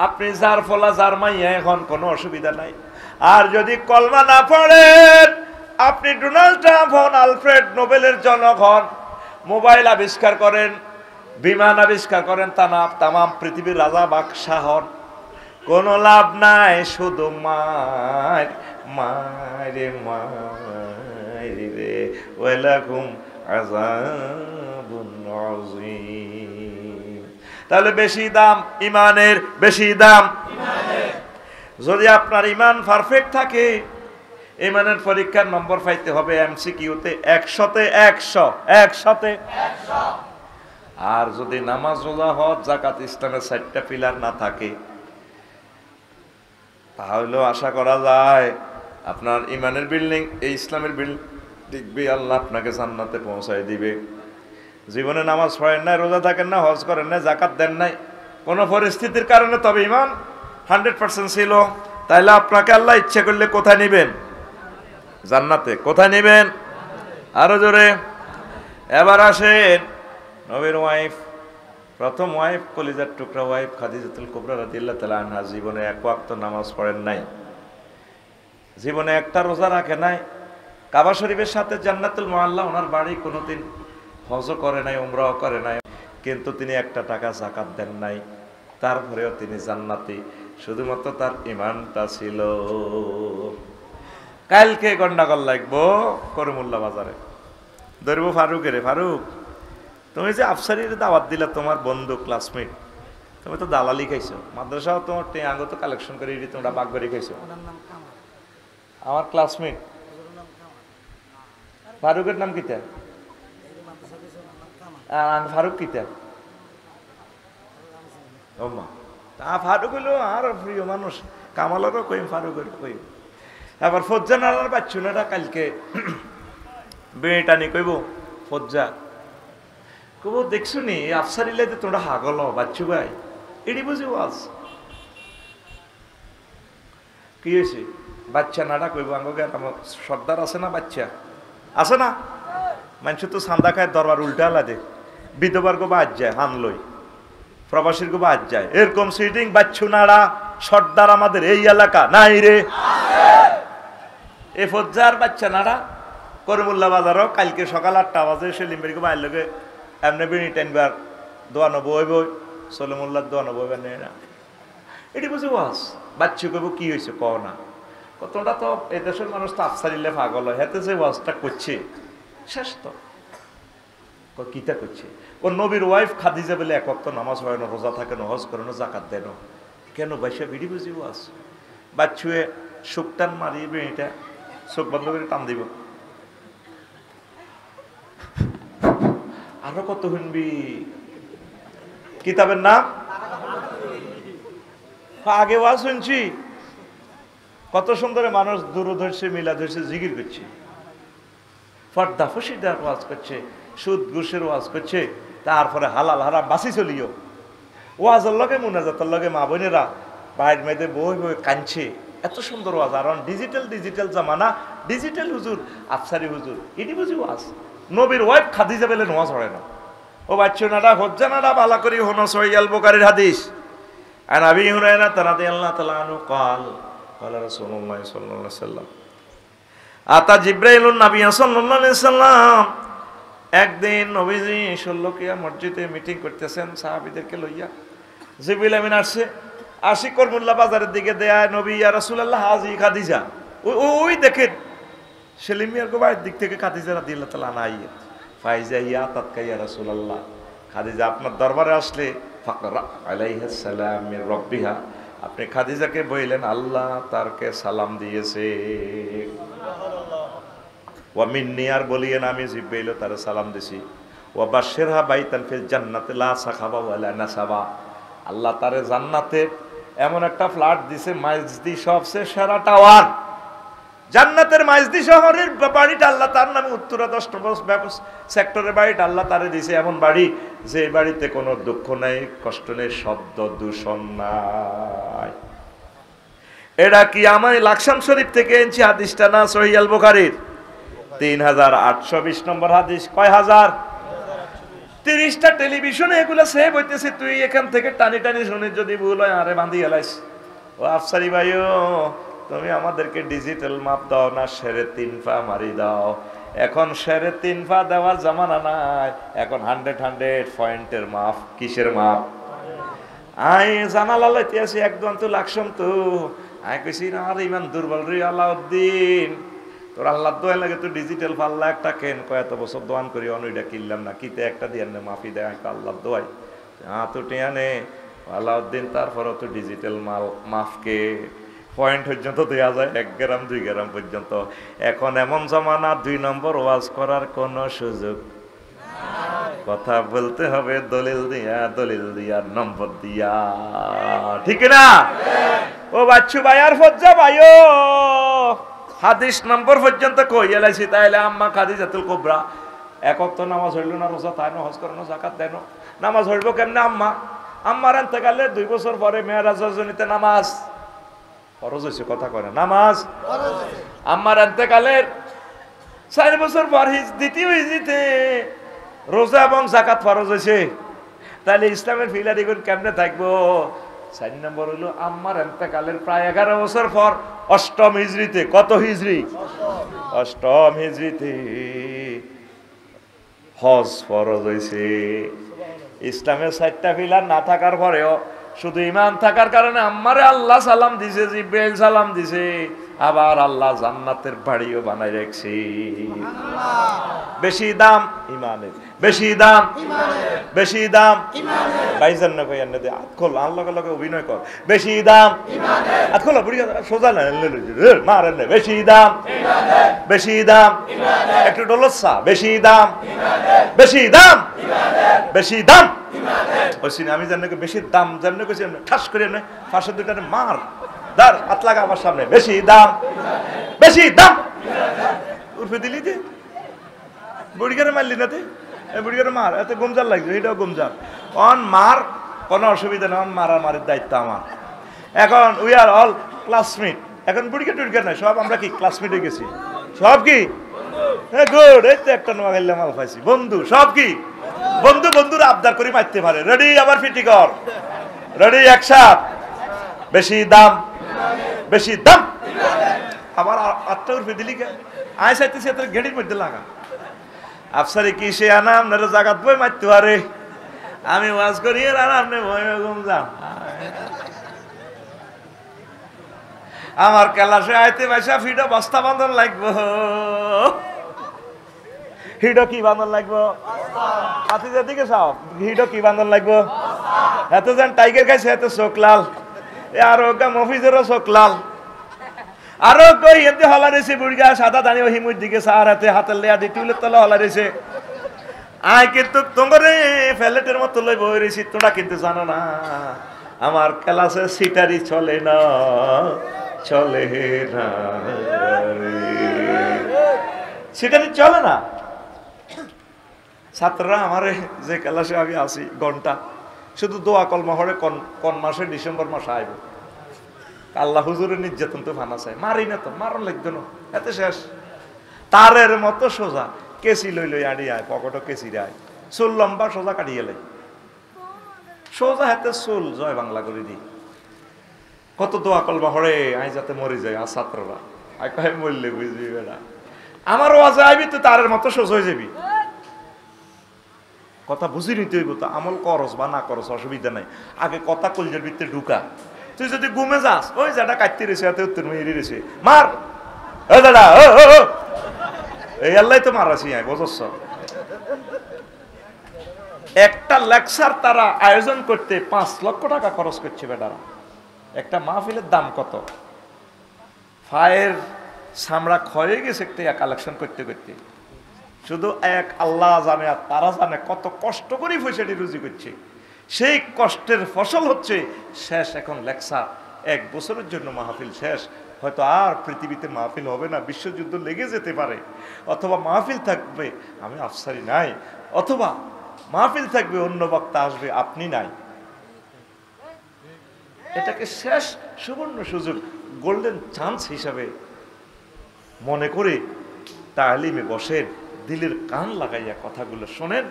আপনি যার ফলা যার মাইয়া, এখন কোনো অসুবিধা নাই। আর যদি কলমা না পড়েন, আপনি ডোনাল্ড ট্রাম্প হন, আলফ্রেড নোবেলের জনক হন, মোবাইল আবিষ্কার করেন, বিমান আবিষ্কার করেন, তামাম পৃথিবীর রাজা বাদশাহ হন, কোনো লাভ নাই। শুধু মার মারে মারি রে, ওয়ালাকুম আযাবুন আযীম। তাহলে বেশি দাম ইমানের, বেশি দাম। যদি আপনার ইমান পারফেক্ট থাকে, ইমানের পরীক্ষার নম্বর পাইতে হবে এমসিকিউতে 100-তে 100, 100-তে 100। আর যদি নামাজ, রোজা, হজ, যাকাত, ইসলামের 4টা পিলার না থাকে, তাহলেও আশা করা যায় আপনার ইমানের বিল্ডিং, এই ইসলামের বিল্ডিং দেখবে আল্লাহ আপনাকে জান্নাতে পৌঁছায় দিবে। জীবনে নামাজ পড়েন নাই, রোজা থাকেন না, হজ করেন নাই, যাকাত দেন নাই, কোনো পরিস্থিতির কারণে, তবে ইমান 100% ছিল, তাইলে আপনাকে আল্লাহ ইচ্ছে করলে কোথায় নিবেন? জান্নাতে। কোথায় নিবেন? আরো জোরে। এবার আসেন নবীর ওয়াইফ, প্রথম ওয়াইফ, কলিজার টুকরা ওয়াইফ খাদিজাতুল কুবরা রাদিয়াল্লাহু তাআলা আনহা জীবনে এক ওয়াক্ত নামাজ পড়েন নাই, জীবনে একটা রোজা রাখে নাই, কাবা শরীফের সাথে জান্নাতুল মুআল্লা ওনার বাড়ি, কোনোদিন হজও করে নাই, উমরাও করে নাই, কিন্তু তিনি একটা টাকা যাকাত দেন নাই, তারপরেও তিনি জান্নাতি, শুধুমাত্র তার ইমানটা ছিল। কালকে গন্ডাগোল লাগবো করমুল্লা বাজারে, ধরবো ফারুকের, ফারুক তুমি যে আফসারির দাওয়াত দিলা, তোমার বন্ধু ক্লাসমেট, তুমি তো দালালি খাইছো, মাদ্রাসাও তোমার আঙ্গ তো কালেকশন করে তোমরা বাগবাড়ি খাইছো। আমার ক্লাসমেট ফারুকের নাম কিতা? ফারুক কিতা? ও মা, তা ফারুক হইলো আর প্রিয় মানুষ, কামালেরও কইম, ফারুকেরও কইম। এবার ফজ্জা নাড়ার বাচ্চু না, কালকে বেটানি কইব ফজ্জা কব, দেখছো নি আফসারি লাইতে তোমরা হাগল বাচ্চু ভাই, এটি বুঝি ওয়াজ কি হয়েছে? বাচ্চা নাটা কইব আঙ্গে, আমার সর্দার আছে না, বাচ্চা আছে না, মানুষ তো সান্দা খায়, দরবার উল্টা লাগে, বিধবার গো বাদ যায়, হান লই, প্রবাসীর গো বাদ যায়, এরকম সিটিং বাচ্চু নাড়া সর্দার আমাদের এই এলাকা নাই রে। এ ফজ্জার বাচ্চা নাড়া করমুল্লা বাজারও কালকে সকাল 8টা বাজে সে লিম্বের গো বাইর লগে এমনি বিনি টেনবার দোয়ানো বইব, সলিমুল্লাহ দোয়ানো বইবার নেই না, এটি বুঝি ওয়াজ। বাচ্চু কইব কি হয়েছে ক না, তোমরা তো এই দেশের মানুষ তো আফসারিলে পাগল হয়, হাতে যে ওয়াজটা করছে শেষ তো কিতা করছে। ও নবীর ওয়াইফ খাদিজা বলে এক ওয়াক্ত নামাজ হয় না, রোজা থাকে না, হজ করে না, যাকাত দেন, কেন বাইসা বিড়ি বুঝি ওয়াজ। বাচ্চুয়ে শুকটান মারি বিড়িটা চোখ বন্ধ করে টান দিব। আরো কত শুনবি? কিতাবের নাম আগে ওয়াজ শুনছি, কত সুন্দর মানুষ দূর ধরছে, মিলা ধরছে, জিকির করছে, পর্দা ফসিদার ওয়াজ করছে, সুদ ঘুষের ওয়াজ করছে, তারপরে হালাল হারাম বাসি চলিও। ওয়াজের লগে মুনাজাতের লগে মা বোনেরা বাইর মেয়েদে বই বই কাঁদছে, এত সুন্দর ওয়াজ। আর ডিজিটাল জামানা, ডিজিটাল হুজুর, আফসারি হুজুর, এটি বুঝি ওয়াজ। নবীর ওয়াইফ খাদিজা বলেন ওয়াজ হয় না। ও বাচ্চানারা হজ্জানারা বালা করি হনো সহিহ বুখারীর হাদিস। আর আবি হুরায়রা রাদিয়াল্লাহু তাআলা আনহু قال قال رسول الله صلى الله عليه وسلم আতা জিবরাইলুন নবী সাল্লাল্লাহু আলাইহি সাল্লাম। একদিন নবীজি ষোলকিয়া মসজিদে মিটিং করতেছেন সাহাবীদেরকে লইয়া। জিবরাইল আমিন আসছে, আশিকর মোল্লা বাজারের দিকে দেয়, নবী ইয়া রাসূলুল্লাহ হাজি খাদিজা। ওই দেখেন সেলিম মিয়ার গোবাইয়ের দিক থেকে খাদিজা রাদিয়াল্লাহু তাআলা আনহা আইয়া ফাইজা ইয়া তাতকা ইয়া রাসূলুল্লাহ, খাদিজা আপনার দরবারে আসলে ফাকরা আলাইহিস সালাম মির রাব্বিহা, আপনি খাদিজাকে বললেন আল্লাহ তারকে সালাম দিয়েছে। ওয়া মিন্নি, আর বলিয়েন আমি জিব্রাইল তার সালাম দিছি। ওয়া বাশশিরহা বাইতান ফিল জান্নাতি লা সাখাবা ওয়ালা নাসাবা, আল্লাহ তারে জান্নাতে এমন একটা ফ্ল্যাট দিছে, মাইজদি সবচেয়ে সেরা টাওয়ার, জান্নাতের মাইজদি শহরের বাড়িটা আল্লাহ তার নামে, উত্তরা 10 নম্বর সেক্টরের বাড়িটা আল্লাহ তারে দিছে, এমন বাড়ি যে বাড়িতে কোনো দুঃখ নাই, কষ্ট নেই, শব্দ দূষণ নাই। এটা কি আমি লাকসাম শরীফ থেকে এনেছি, হাদিসটা না সহিহ আল বুখারীর 3820 নম্বর হাদিস। কয় হাজার? 30টা টেলিভিশনে এগুলো সেভ হইতেছে, তুই এখান থেকে টানি টানি শুনে যদি ভুল হয় আরে বাঁধি এলাইস। ও আফসারি ভাইও, তুমি আমাদেরকে ডিজিটাল মাপ দাও না, 3.5 পা মারি দাও। এখন 3.5 পা দেওয়ার জামানা নাই, এখন 100 পয়েন্টের মাপ। কিসের মাপ? আই জানালা লাইতে আছি একদম তো লাকসাম তো, আই কইছি না আর ইমান দুর্বল রে আলাউদ্দিন, তোর আল্লাহ দোয়া লাগে তো ডিজিটাল পাল্লা একটা কেন, কয়েক বছর দোয়ান করি অনুইটা কিনলাম না, কিতে একটা দিয়ে না মাফি দেয় আল্লাহ দোয়াই, হ্যাঁ তো টেয়ানে আলাউদ্দিন। তারপরও তো ডিজিটাল মাল মাফকে পয়েন্ট পর্যন্ত দেওয়া যায়, 1 গ্রাম 2 গ্রাম পর্যন্ত। এখন এমন জমানা 2 নম্বর ওয়াজ করার কোনো সুযোগ, কথা বলতে হবে দলিল দিয়া নম্বর দিয়া, ঠিক না? ও বাচ্চু ভাই আর ফজ্জা ভাইও, হাদিস নম্বর পর্যন্ত কই এলাইছি, তাইলে আম্মা খাদিজাতুল কুবরা এক ওয়াক্ত নামাজ হইল না, রোজা তাই না, হজ করানো, যাকাত দেন, নামাজ হইব কেমনে? আম্মার ইন্তেকালে 2 বছর পরে মেয়েরাজ রজনীতে নামাজ ফরজ হয়েছে, কথা কয় না, নামাজ আম্মার ইন্তেকালের 4 বছর পর দ্বিতীয় হিজরিতে রোজা এবং যাকাত ফরজ হয়েছে। তাহলে ইসলামের ফিলারিগুন কেমনে থাকবো? 4 নম্বর হইল আম্মার ইন্তেকালের প্রায় 11 বছর পর 8ম হিজরিতে, কত হিজরি? 8ম হিজরিতে হজ ফরজ হয়েছে। ইসলামের 4টা পিলার না থাকার পরেও শুধু ঈমান থাকার কারণে আম্মারে আল্লাহ সালাম দিছে, জিব্রাইল সালাম দিছে, আবার আল্লাহ জান্নাতের বাড়িও বানাই রাখছে। বেশি দাম ঈমানের, বেশি দাম ঈমানের, বেশি দাম ঈমানের। ভাইজান না কই আন্নে দে আতখল আল্লাহর লগে অভিনয় কর, বেশি দাম ঈমানের, আতখল বুড়ি সোজা না মারেন না, বেশি দাম ঈমানের, বেশি দাম ঈমানের, একটু ডলসা, বেশি দাম ঈমানের, বেশি দাম ঈমানের, বেশি দাম ঈমানের। ওই আমি জানি বেশি দাম জানি কইছি, ঠাস করে এমনি ফাঁসের দুইটারে মার দার হাত লাগা আমার সামনে, বেশি দাম, বেশি দাম উর্ফে দিলি যে বুড়িগারে মারলি না, তে বুড়িগারে মার, এত গুমজার লাগছে, এটাও গুমজার। অন মার, কোনো অসুবিধা নেই, অন মারামারির দায়িত্ব আমার। এখন উই আর অল ক্লাসমেট, এখন বুড়িগা টুড়িগা নাই, সব আমরা কি ক্লাসমেট হয়ে গেছি, সব কি গুড। এই তো একটা নোয়া গাইলে মাল পাইছি, বন্ধু, সব কি বন্ধু, বন্ধুরা আবদার করে মারতে পারে। রেডি, আবার ফিটি কর, রেডি, একসাথ, বেশি দাম, বেশি দাম। আবার 8টা উর্ফে দিলি কে আয় চাইতেছি, এত গেড়ির মধ্যে লাগা আফসারি কি সে আনা আপনারা জাগাত বই মারতে পারে, আমি ওয়াজ করি আর আপনি ভয় যান। আমার ক্লাসে আইতে পয়সা ফিডো বস্তা বাঁধন লাগবো, হিডো কি বাঁধন লাগবো, হাতিদের দিকে সব হিডো কি বাঁধন লাগবো, এত যেন টাইগার খাইছে, এত চোখ লাল, আর ওগা মফিজেরও চোখ লাল। আরো কই এতে হলা রেছে বুড়িগা সাদা দানি হিমুর দিকে সার হাতে হাতের লেয়া দি টুলের তলা হলা রেছে আয় কিন্তু তোমরে ফ্যালেটের মতো লই বই রেছি তোমরা কিন্তু জানো না আমার ক্লাসে সিটারি চলে না সিটারি চলে না ছাত্ররা আমারে যে ক্লাসে আমি আসি ঘন্টা শুধু দোয়া কলমা হরে কোন মাসে ডিসেম্বর মাসে আইব আল্লাহ হুজুরের নির্যাতন তো ফানা চাই মারি না তো মারণ লাগতো না এতে শেষ তারের মতো সোজা কেসি লই লই আড়ি আয় পকেটও কেসি আয় চুল লম্বা সোজা কাটিয়ে লাই সোজা হাতে চুল জয় বাংলা করে দি কত দোয়া কলমা হরে আই যাতে মরে যায় আর ছাত্ররা আই কয় মরলে বুঝবি বেড়া আমার ওয়াজে আইবি তুই তারের মতো সোজা হয়ে যাবি কথা বুঝি নিতে হইব তো আমল করস বা না করস অসুবিধা নাই আগে কথা কলজের ভিতরে ঢুকা তুই যদি ঘুমে যাস ওই যেটা কাটতে রেছে হাতে উত্তর মেয়ে রেছে মার ওই দাদা এই আল্লাহ তো মারাছি আয় বুঝছ একটা লেকচার তারা আয়োজন করতে 5 লক্ষ টাকা খরচ করছে বেটারা একটা মাহফিলের দাম কত ফায়ের চামড়া ক্ষয়ে গেছে একটা কালেকশন করতে করতে শুধু এক আল্লাহ জানে আর তারা জানে কত কষ্ট করে পয়সাটি রুজি করছে সেই কষ্টের ফসল হচ্ছে শেষ এখন লেকচার 1 বছরের জন্য মাহফিল শেষ হয়তো আর পৃথিবীতে মাহফিল হবে না বিশ্বযুদ্ধ লেগে যেতে পারে অথবা মাহফিল থাকবে আমি আফসারি নাই অথবা মাহফিল থাকবে অন্য বক্তা আসবে আপনি নাই এটাকে শেষ সুবর্ণ সুযোগ গোল্ডেন চান্স হিসাবে মনে করে তালিমে বসেন দিলের কান লাগাইয়া কথাগুলো শোনেন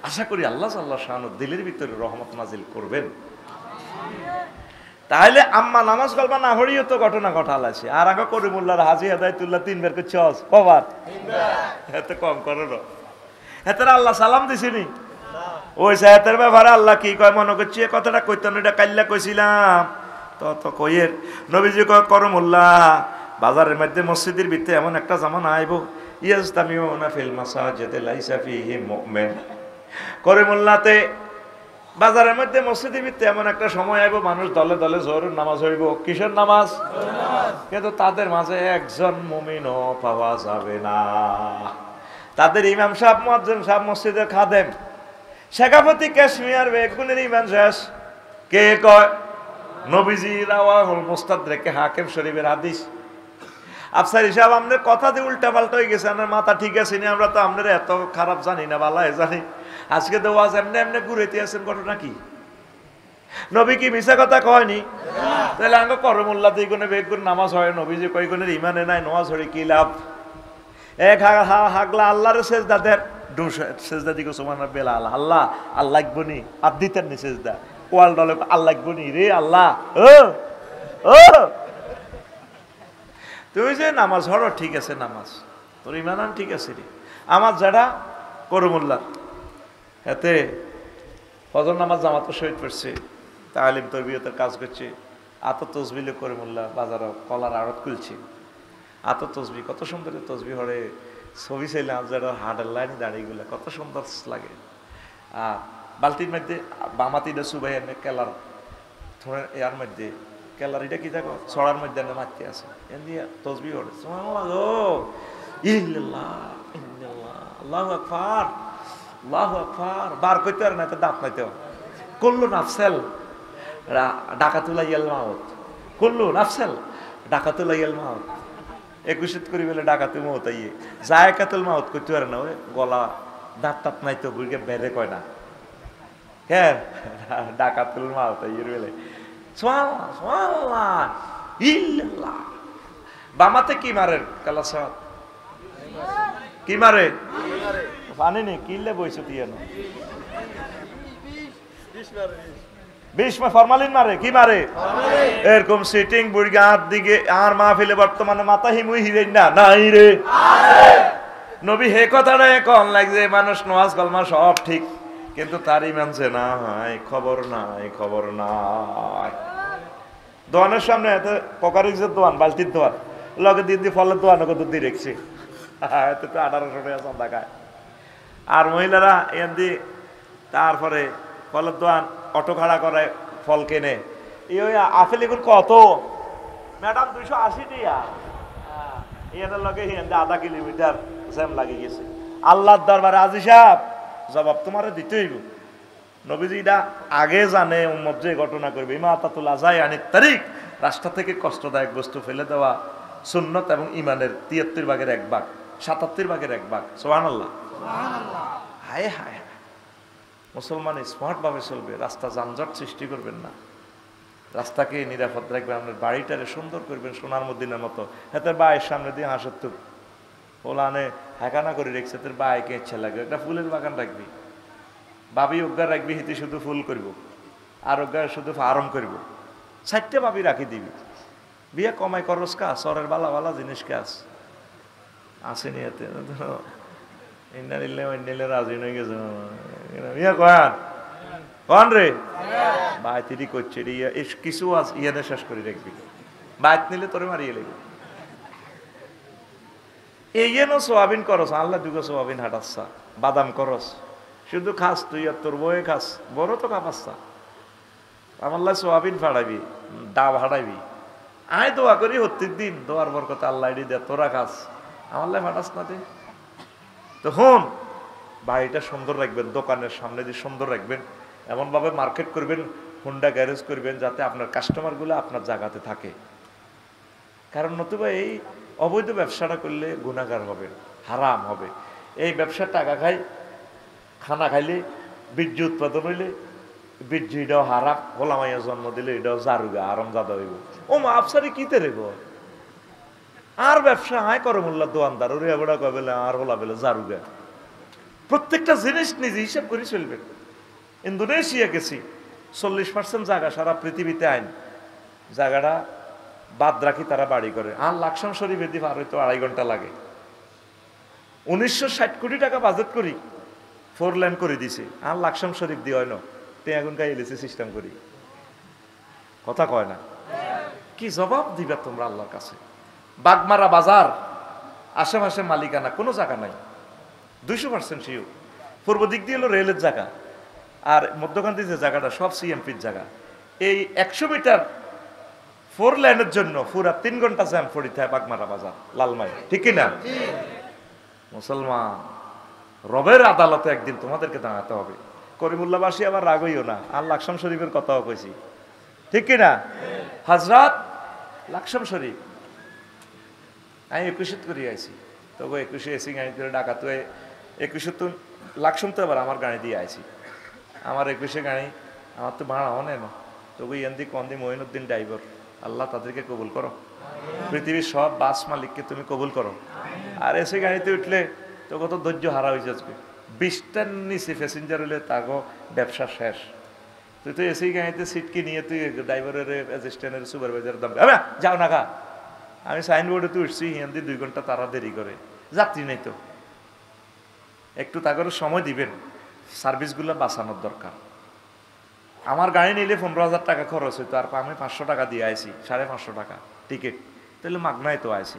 আশা করি আল্লাহ আল্লাহ শাহানু দিলের ভিতরে রহমত নাজিল করবেন তাহলে আম্মা নামাজ কলবা না হরিও তো ঘটনা ঘটাল আছে আর আগে করিমুল্লাহর হাজি হেদায়তুল্লাহ 3 বার করছে কবার এত কম করো না হেতারা আল্লাহ সালাম দিছিনি ওই সাহেতের ব্যাপারে আল্লাহ কি কয় মনে করছি এ কথাটা কইতেন এটা কাইল্লা কইছিলাম তত কইয়ের নবীজি কয় করিমুল্লাহ বাজারের মধ্যে মসজিদের ভিতরে এমন একটা জামানা আইব ইয়াজতামিউনা ফিল মাসাজিদি লাইসা ফিহি মুমিন করিমুল্লাহতে বাজারের মধ্যে মসজিদের ভিতরে এমন একটা সময় আইব মানুষ দলে দলে জোহরের নামাজ হইব কিসের নামাজ কিন্তু তাদের মাঝে একজন মুমিনও পাওয়া যাবে না তাদের ইমাম সাহেব মুয়াজ্জিন সাহেব মসজিদের খাদেম শেখাফতি কাশ্মীর বেগুনের ইমাম শেষ কে কয় নবীজি রাওয়াহুল মুস্তাদরাক হাকিম শরীফের হাদিস আফসারি সাহেব আমাদের কথা দিয়ে উল্টা পাল্টা হয়ে গেছে আমার মাথা ঠিক আছে না আমরা তো আপনারা এত খারাপ জানি না বালাই জানি আজকে তো ওয়াজ এমনি এমনি ঘুরেতে আছেন ঘটনা কি নবী কি মিছা কথা কয়নি তাহলে আঙ্গ করমুল্লাহ দুই গুণে বেগুন নামাজ হয় নবীজি কয় গুণের ইমানে নাই নামাজ হরে কি লাভ এক হাগলা আল্লাহর সেজদা দেন সেজদা দিকে সুবহান রাব্বিল আল্লাহ আল্লাহ লাগবনি আর দিতেন নি সেজদা ওয়াল ডলে আল্লাহ লাগবনি রে আল্লাহ ও তুই যে নামাজ হরো ঠিক আছে নামাজ তোর ইমান ঠিক আছে রে আমার যারা করমুল্লাহ এতে ফজর নামাজ জামাত শহীদ পড়ছে তালিম তরবিয়তের কাজ করছে আত তসবিলে করমুল্লাহ বাজার কলার আড়ত খুলছে আত তসবি কত সুন্দর তসবি হরে ছবি চাইলে যারা হাডের লাইন দাঁড়িয়েগুলো কত সুন্দর লাগে আর বালতির মধ্যে বামাতিটা সুবাই এনে কেলার থোড়ে এর মধ্যে কেলার এটা কি দেখো ছড়ার মধ্যে এনে মারতে আছে এন দিয়ে তসবি হরে আল্লাহু আকবার আল্লাহু আকবার বার করতে আর না তো দাঁত নাইতে করলো নাফসেল ডাকাতুলাইয়াল মাউত করলো নাফসেল ডাকাতুলাইয়াল মাউত 21 করি বলে ডাকাতুল মাউত আইয়ে জায়কাতুল মাউত করতে পারে না ওই গলা দাঁত টাত নাই তো বুড়িকে বেড়ে কয় না হ্যাঁ ডাকাতুল মাউত আইয়ে বলে সুবহানাল্লাহ সুবহানাল্লাহ ইল্লাল্লাহ বামাতে কি মারে কালাসাত কি মারে পানি নেই কিনলে বইছো দিয়ে না 20 মে ফরমালিন মারে কি মারে এরকম সিটিং বুড়গা হাত দিকে আর মাহফিলে বর্তমানে মাথা হিমুই হিরেন না নাই রে নবী হে কথাটা এখন লাগছে মানুষ নামাজ কলমা সব ঠিক কিন্তু তার ইমান যে না হয় খবর নাই দোয়ানের সামনে এত পকারিজের দোয়ান বালতির দোয়ান লগে দিয়ে ফলের দোয়ান কত দিয়ে রেখছি এত তো 1800 টাকা চাঁদা খায় আর মহিলারা এমনি তারপরে ফলের দোয়ান অটো খাড়া করে ফল কেনে এই ওই আপেল এগুলো কত ম্যাডাম 280 টাকা এটার লগে আধা কিলোমিটার জ্যাম লাগে গেছে। আল্লাহর দরবারে আজি সাহেব জবাব তোমারে দিতে হইব। নবীজিটা আগে জানে উম্মত যে ঘটনা করবে, ইমাতাতুল আযাই আনিত তারিক, রাস্তা থেকে কষ্টদায়ক বস্তু ফেলে দেওয়া সুন্নত এবং ইমানের ৭৩ ভাগের ১ ভাগ, ৭৭ ভাগের ১ ভাগ। সুবহানাল্লাহ। হায় হায়, মুসলমান স্মার্ট ভাবে চলবে, রাস্তা যানজট সৃষ্টি করবেন না, রাস্তাকে নিরাপদ রাখবেন, আপনার বাড়িটারে সুন্দর করবেন সোনার মদিনার মতো। হাতের বায়ের সামনে দিয়ে হাসত তো ওলানে হেকানা করে রেখেছে, তোর বায়কে ইচ্ছা লাগবে একটা ফুলের বাগান রাখবি, বাবি অজ্ঞার রাখবি, হিতে শুধু ফুল করব, আর অজ্ঞার শুধু ফার্ম করব, 4টে বাবি রাখি দিবি। বিয়ে কমাই করস কাজ, সরের বালা বালা জিনিস কাজ আসেনি এতে ইন্না নিলে নিলে রাজি হয়ে গেছে। ইয়া কয়ান কন রে বাই তিরি করছে কিছু আজ ইয়ানে শেষ করে রাখবি, বাইত নিলে তোরে মারিয়ে লেগে এইনো সোয়াবিন করস, আল্লাহ দুগো সোয়াবিন হাঁটাচ্ছা, বাদাম করস, শুধু খাস তুই আর তোর বয়ে খাস, বড় তো কাপাচ্ছা, আমার সোয়াবিন ফাড়াবি, ডাব হাঁটাবি, আয় দোয়া করি হত্তির দিন দোয়ার বরকত আল্লাহ দে তোরা খাস, আমার লাই ফাটাস না দে। তখন বাড়িটা সুন্দর রাখবেন, দোকানের সামনে দিয়ে সুন্দর রাখবেন, এমনভাবে মার্কেট করবেন, হুন্ডা গ্যারেজ করবেন যাতে আপনার কাস্টমারগুলো আপনার জায়গাতে থাকে। কারণ নতুবা এই অবৈধ ব্যবসাটা করলে গুনাহগার হবে, হারাম হবে। এই ব্যবসার টাকা খাই, খানা খাইলে, বীর্য উৎপাদন হইলে বীর্য এটাও হারাম, হোলামাইয়া জন্ম দিলে এটাও জারুগা আরাম জাদা হইব। ও মা আফসারি কি তেরে গো আর ব্যবসা হায় করে মোল্লা দোয়ানদার ওরে এবড়া কবেলে আর হোলা বেলে জারুগা। প্রত্যেকটা জিনিস নিজে হিসাব করে চলবেন। ইন্দোনেশিয়া গেছি, 40% জায়গা সারা পৃথিবীতে আইন, জায়গাটা বাদ রাখি তারা বাড়ি করে। আর লাকসাম শরীফ এদি পার হইতো 2.5 ঘন্টা লাগে। 1960 কোটি টাকা বাজেট করি 4 লেন করে দিছে, আর লাকসাম শরীফ দিয়ে হয় না তে এখন গাই এলেছে সিস্টেম করি, কথা কয় না। কি জবাব দিবা তোমরা আল্লাহর কাছে? বাগমারা বাজার আশেপাশে মালিকানা কোনো জায়গা নাই, 200% শিও। পূর্ব দিক দিয়ে হলো রেলের জায়গা, আর মধ্যখান্তি যে জায়গাটা সব সিএমপির জায়গা। এই 100 মিটার 4 লেনের জন্য পুরা 3 ঘন্টা জ্যাম পড়িতে হয় বাগমারা বাজার লালমাই, ঠিক কিনা? মুসলমান রবের আদালতে একদিন তোমাদেরকে দাঁড়াতে হবে। করিমুল্লাহবাসী আবার রাগ হইও না, আর লাকসাম শরীফের কথাও কইছি, ঠিক কিনা? হাজরাত লাকসাম শরীফ আমি 21 করি আইছি, তবু 21 এসি গাড়ি করে ডাকা তো 21 তো লাকসাম তো আবার আমার গাড়ি দিয়ে আইছি, আমার 21 গাড়ি আমার তো ভাড়া অনেক না, তবু এন্দি কন্দি মঈনুদ্দিন ড্রাইভার, আল্লাহ তাদেরকে কবুল করো, পৃথিবীর সব বাস মালিককে তুমি কবুল করো। আর এসি গাড়িতে উঠলে তো কত ধৈর্য হারা হয়ে যাচ্ছে, 20টার নিচে প্যাসেঞ্জার হলে তাকে ব্যবসা শেষ। তুই তো এসি গাড়িতে সিটকে নিয়ে তুই ড্রাইভারের অ্যাসিস্ট্যান্টের সুপারভাইজার দাম যাও না গা, আমি সাইনবোর্ডে তো উঠছি হিন্দি 2 ঘন্টা তারা দেরি করে, যাত্রী নেই তো, একটু তাকে সময় দিবেন, সার্ভিসগুলো বাঁচানোর দরকার। আমার গাড়ি নিলে 15,000 টাকা খরচ হইতো, আর আমি 500 টাকা দিয়ে আইছি, 550 টাকা টিকিট, তাহলে মাগনায় তো আইছি।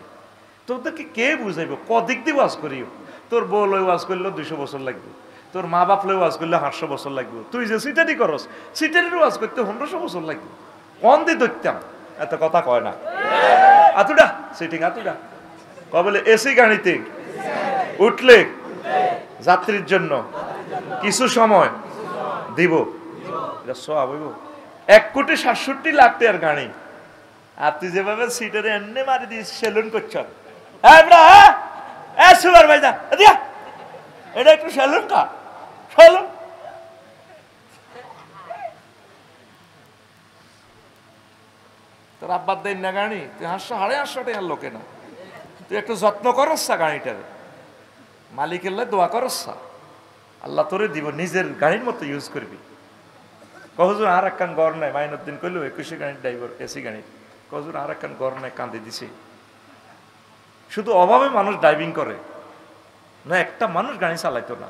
তোদেরকে কে বুঝাইব? কদিক দিয়ে ওয়াজ করিও, তোর বউ লই ওয়াজ করলেও 200 বছর লাগবে, তোর মা বাপ লই ওয়াজ করলে 800 বছর লাগবে, তুই যে সিটারি করস সিটারির ওয়াজ করতে 1500 বছর লাগবে, কন দিয়ে ধরতাম, এত কথা কয় না। আতুডা সিটিং আতুডা বলে এসি গাড়িতে উঠলে যাত্রীর জন্য কিছু সময় দিব, 1,67,00,000 টাকার গাড়ি, আর তুই যেভাবে সিটারে এনে মারি দিস সেলুন করছ, এটা একটু সেলুন কা সেলুন, তোর আব্বার দেন না গাড়ি, তুই 800-850 টাকার লোকে না, তুই একটু যত্ন করসা গাড়িটারে, মালিকের লাই দোয়া করসা, আল্লাহ তোরে দিব, নিজের গাড়ির মতো ইউজ করবি। কহজুর আর একখান গড় নাই, মাইনুদ্দিন কইল 21 গাড়ির ড্রাইভার এসি গাড়ি, কহজুর আর একখান গড় নাই, কান্দে দিছে। শুধু অভাবে মানুষ ড্রাইভিং করে না, একটা মানুষ গাড়ি চালাইতো না।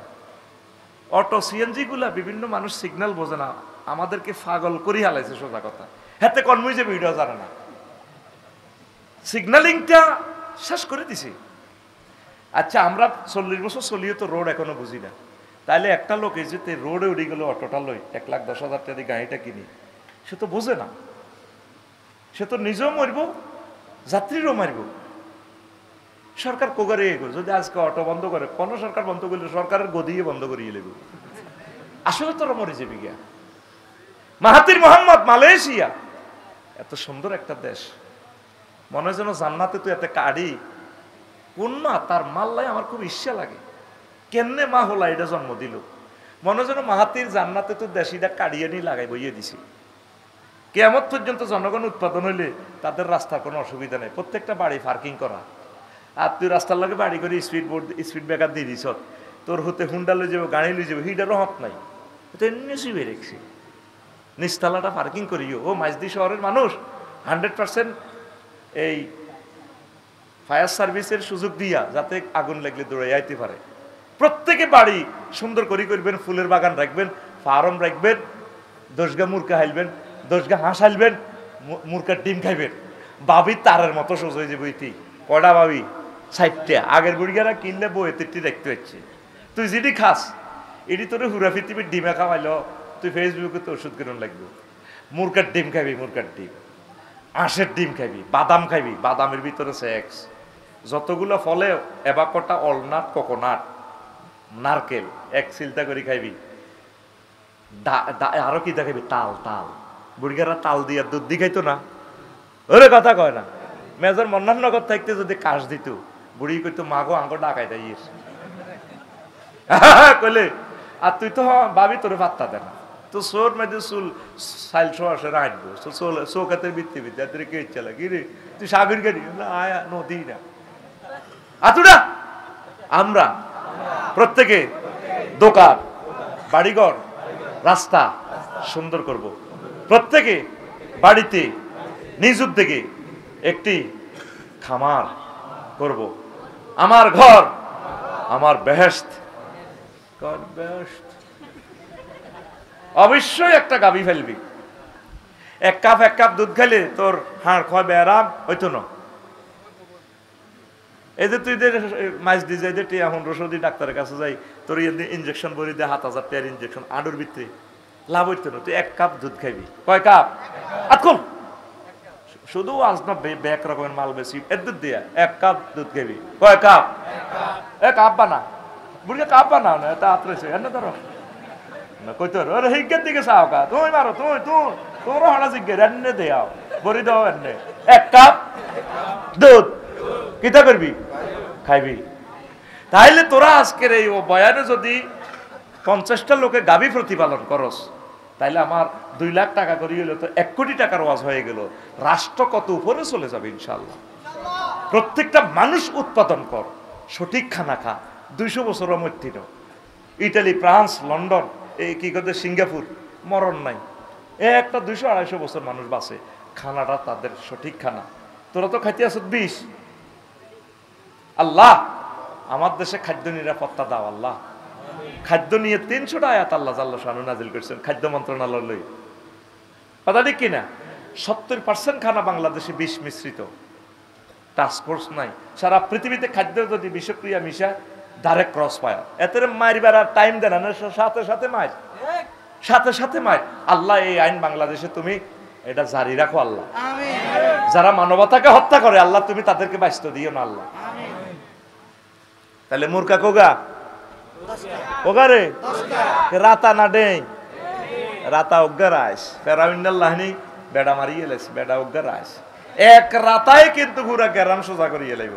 অটো সিএনজি গুলা বিভিন্ন মানুষ সিগন্যাল বোঝে না, আমাদেরকে পাগল করি হালাইছে, সোজা কথা। হাতে কনমই যে ভিডিও জানে না, সিগন্যালিংটা শেষ করে দিছি। আচ্ছা আমরা 40 বছর চলিয়ে তো রোড এখনো বুঝি না, তাইলে একটা লোক এই যে রোডে উঠে গেল অটোটা লই 1,10,000 টাকা দিয়ে গাড়িটা কিনি, সে তো বোঝে না, সে তো নিজেও মরব যাত্রীরও মারব। সরকার কোগারে যদি আজকে অটো বন্ধ করে, কোন সরকার বন্ধ করলে সরকারের গদিয়ে বন্ধ করিয়ে নেব। আসলে তোরা মরে যাবি গিয়া। মাহাতির মোহাম্মদ, মালয়েশিয়া, এত সুন্দর একটা দেশ, মনে হয় যেন জান্নাতে তুই এত কাড়ি কোন মা তার মাল্লাই আমার খুব ইচ্ছা লাগে। কেমনে মা হলা এটা জন্ম দিল, মনে হয় যেন মাহাতির জান্নাতে তো দেশিটা কাড়িয়ে নিয়ে লাগাই বইয়ে দিছি। কিয়ামত পর্যন্ত জনগণ উৎপাদন হইলে তাদের রাস্তার কোনো অসুবিধা নেই, প্রত্যেকটা বাড়ি পার্কিং করা। আর তুই রাস্তার লাগে বাড়ি করে স্পিড ব্রেকার দিয়ে দিস, তোর হতে হুন্ডা লই যাবো, গাড়ি লই যাবো, হিটারও হক নাই, তো এমনি শুয়ে রেখছি। নিচতলাটা পার্কিং করিও। ও মাইজদি শহরের মানুষ 100% এই ফায়ার সার্ভিসের সুযোগ দিয়া যাতে আগুন লাগলে দৌড়াই আইতে পারে। প্রত্যেকে বাড়ি সুন্দর করে করবেন, ফুলের বাগান রাখবেন, ফার্ম রাখবেন, 10 গা মুরগা হাইলবেন, 10 গা হাঁস হাইলবেন, মুরগার ডিম খাইবেন। বাবি তারের মতো সোজ হয়ে যাবে। তুই কয়টা বাবি? 60টা। আগের বুড়িগারা কিনলে বইয়ে তেটি দেখতে হচ্ছে। তুই যেটি খাস এটি তোর হুরা পৃথিবীর ডিমে খাওয়াইলো, তুই ফেসবুকে তো ওষুধ কিরণ লাগবে। মুরগার ডিম খাবি, মুরগার ডিম, আঁশের ডিম খাবি, বাদাম খাবি, বাদামের ভিতরে সেক্স, যতগুলো ফলে এবাকটা, অলনাট, কোকোনাট, নারকেল এক চিলতা করে খাইবি। আরো কি দেখাবি? তাল। তাল বুড়িগারা তাল দিয়া দুধ দি খাইতো না? ওরে কথা কয় না। মেজর মন্নাননগর থাকতে যদি কাশ দিত, বুড়ি কইতো মাগো আঙ্গ ডাকাই দেয় কইলে, আর তুই তো ভাবি তোরে পাত্তা দে না, তো সোর মেয়েদে চুল সাইল সে রাখবো চৌকাতে বৃত্তি বৃত্তি তোর কে ইচ্ছা লাগে রে, তুই সাগর গাড়ি আয়া নদী না আতুরা। আমরা প্রত্যেকে দোকান, বাড়িঘর, রাস্তা সুন্দর করব। প্রত্যেকে বাড়িতে নিজ উদ্যোগে একটি খামার করব। আমার ঘর আমার বেহেশত। অবশ্যই একটা গাভী ফেলবি। এক কাপ দুধ খাইলে তোর হাড় খয় ব্যারাম হইতো না। এই যে তুই মাছ দিয়ে যাই 1500 দিয়ে ডাক্তারের কাছে যাই, তোর ইঞ্জেকশন বলি দে 7000 টাকার ইঞ্জেকশন, আডুর ভিতরে লাভ হইতো না। তুই 1 কাপ দুধ খাইবি। কয় কাপ? আতকুল শুধু আজ না ব্যাক রকমের মাল বেশি এর দুধ দিয়া 1 কাপ দুধ খাইবি। কয় কাপ? 1 কাপ বানা বুড়িয়া, কাপ বানাও না, এটা আত্রেছে এনে ধরো না। কই তোর ওরে হিজ্ঞের দিকে চাও কা? তুমি মারো, তুই তোর হাড়া জিজ্ঞের এনে দেও, বড়ি দাও এনে। 1 কাপ দুধ কিতা করবি? খাইবি। তাইলে তোরা আজকের এই বয়ানে যদি 50টা লোকে গাভী প্রতিপালন করস, তাইলে আমার 2 লাখ টাকা করে হইলে তো 1 কোটি টাকার ওয়াজ হয়ে গেল। রাষ্ট্র কত উপরে চলে যাবে ইনশাআল্লাহ। প্রত্যেকটা মানুষ উৎপাদন কর, সঠিক খানা খা। 200 বছরের মধ্যে ইটালি, ফ্রান্স, লন্ডন, এই কি করতে সিঙ্গাপুর মরণ নাই, একটা 200-250 বছর মানুষ বাঁচে। খানাটা তাদের সঠিক খানা। তোরা তো খাইতে আসত 20। আল্লাহ আমার দেশে খাদ্য নিরাপত্তা দাও আল্লাহ। খাদ্য নিয়ে 300টা আয়াত আল্লাহ জাল্লাহ শানু নাজিল করেছেন খাদ্য মন্ত্রণালয় লই। কথা ঠিক কিনা? 70% খানা বাংলাদেশে বিষ মিশ্রিত। টাস্ক ফোর্স নাই। সারা পৃথিবীতে খাদ্য যদি বিষক্রিয়া মিশা ডাইরেক্ট ক্রস ফায়ার। এতে মারবার আর টাইম দেন না, সাথে সাথে মার, সাথে সাথে মার। আল্লাহ এই আইন বাংলাদেশে তুমি এটা জারি রাখো আল্লাহ। যারা মানবতাকে হত্যা করে আল্লাহ তুমি তাদেরকে বাঁচতে দিও না আল্লাহ। তাহলে মুরকা কোগা ওগারে রাতা না দেই রাতা অজ্ঞার আইস ফেরাউন্নাল্লাহনি বেড়া মারিয়ে এলেছে, বেড়া অজ্ঞার আইস এক রাতায় কিন্তু পুরা গ্রাম সোজা করিয়ে লাইব।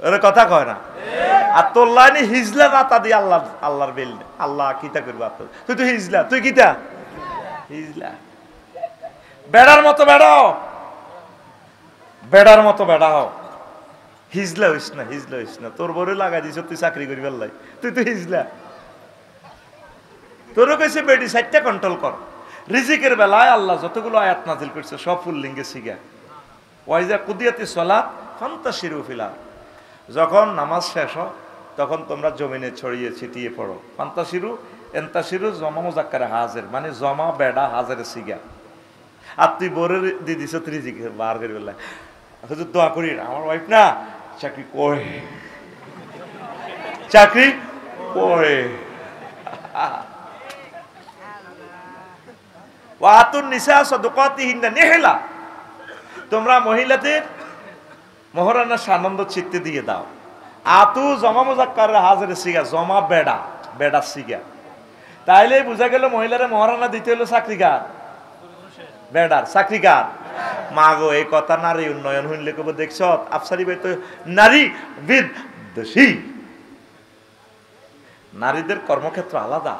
ওরে কথা কয় না। আর তোর লাইনে হিজলা রাতা দিয়ে আল্লাহর বেল আল্লাহ কিতা করবা? তুই তো হিজলা, তুই কিতা হিজলা? বেড়ার মতো বেড়াও, বেড়ার মতো বেড়াও। হিজলা হইস না, হিজলা হইস না। তোর বড় লাগাই দিছ তুই চাকরি করি পারলাই, তুই তো হিজলা। তোরও কইছে বেডি 60টা কন্ট্রোল কর। রিজিকের বেলায় আল্লাহ যতগুলো আয়াত নাজিল করছে সব ফুল্লিঙ্গে শিখা। ওয়াইজা কুদিয়াতি সলাত ফান্তাশিরু ফিল আরদ। যখন নামাজ শেষ হয় তখন তোমরা জমিনে ছড়িয়ে ছিটিয়ে পড়ো। ফান্তাশিরু এন্তাশিরু জমা মুজাক্কারে হাজির, মানে জমা বেড়া হাজির শিখা। আর তুই বরের দিয়ে দিছ রিজিক বার করে বেলায় হুজুর দোয়া করি আমার ওয়াইফ না চাকরি করে, চাকরি করে। ওয়াতুন নিসা সাদাকাতিহিন্না নিহলা। তোমরা মহারানা আনন্দ চিত্তে দিয়ে দাও। আতু জমা মুজাক্কার হাজারে সিগা জমা বেড়া বেড়া সিগা, তাইলে বুঝা গেল মহিলারা মহারানা দিতে হলো চাকরিকার বেড়ার চাকরিকার। মা গো এই কথা নারী উন্নয়ন হইলে কব দেখছ আফসারি ভাই তো নারী বিদ্বেষী, নারীদের কর্মক্ষেত্র আলাদা।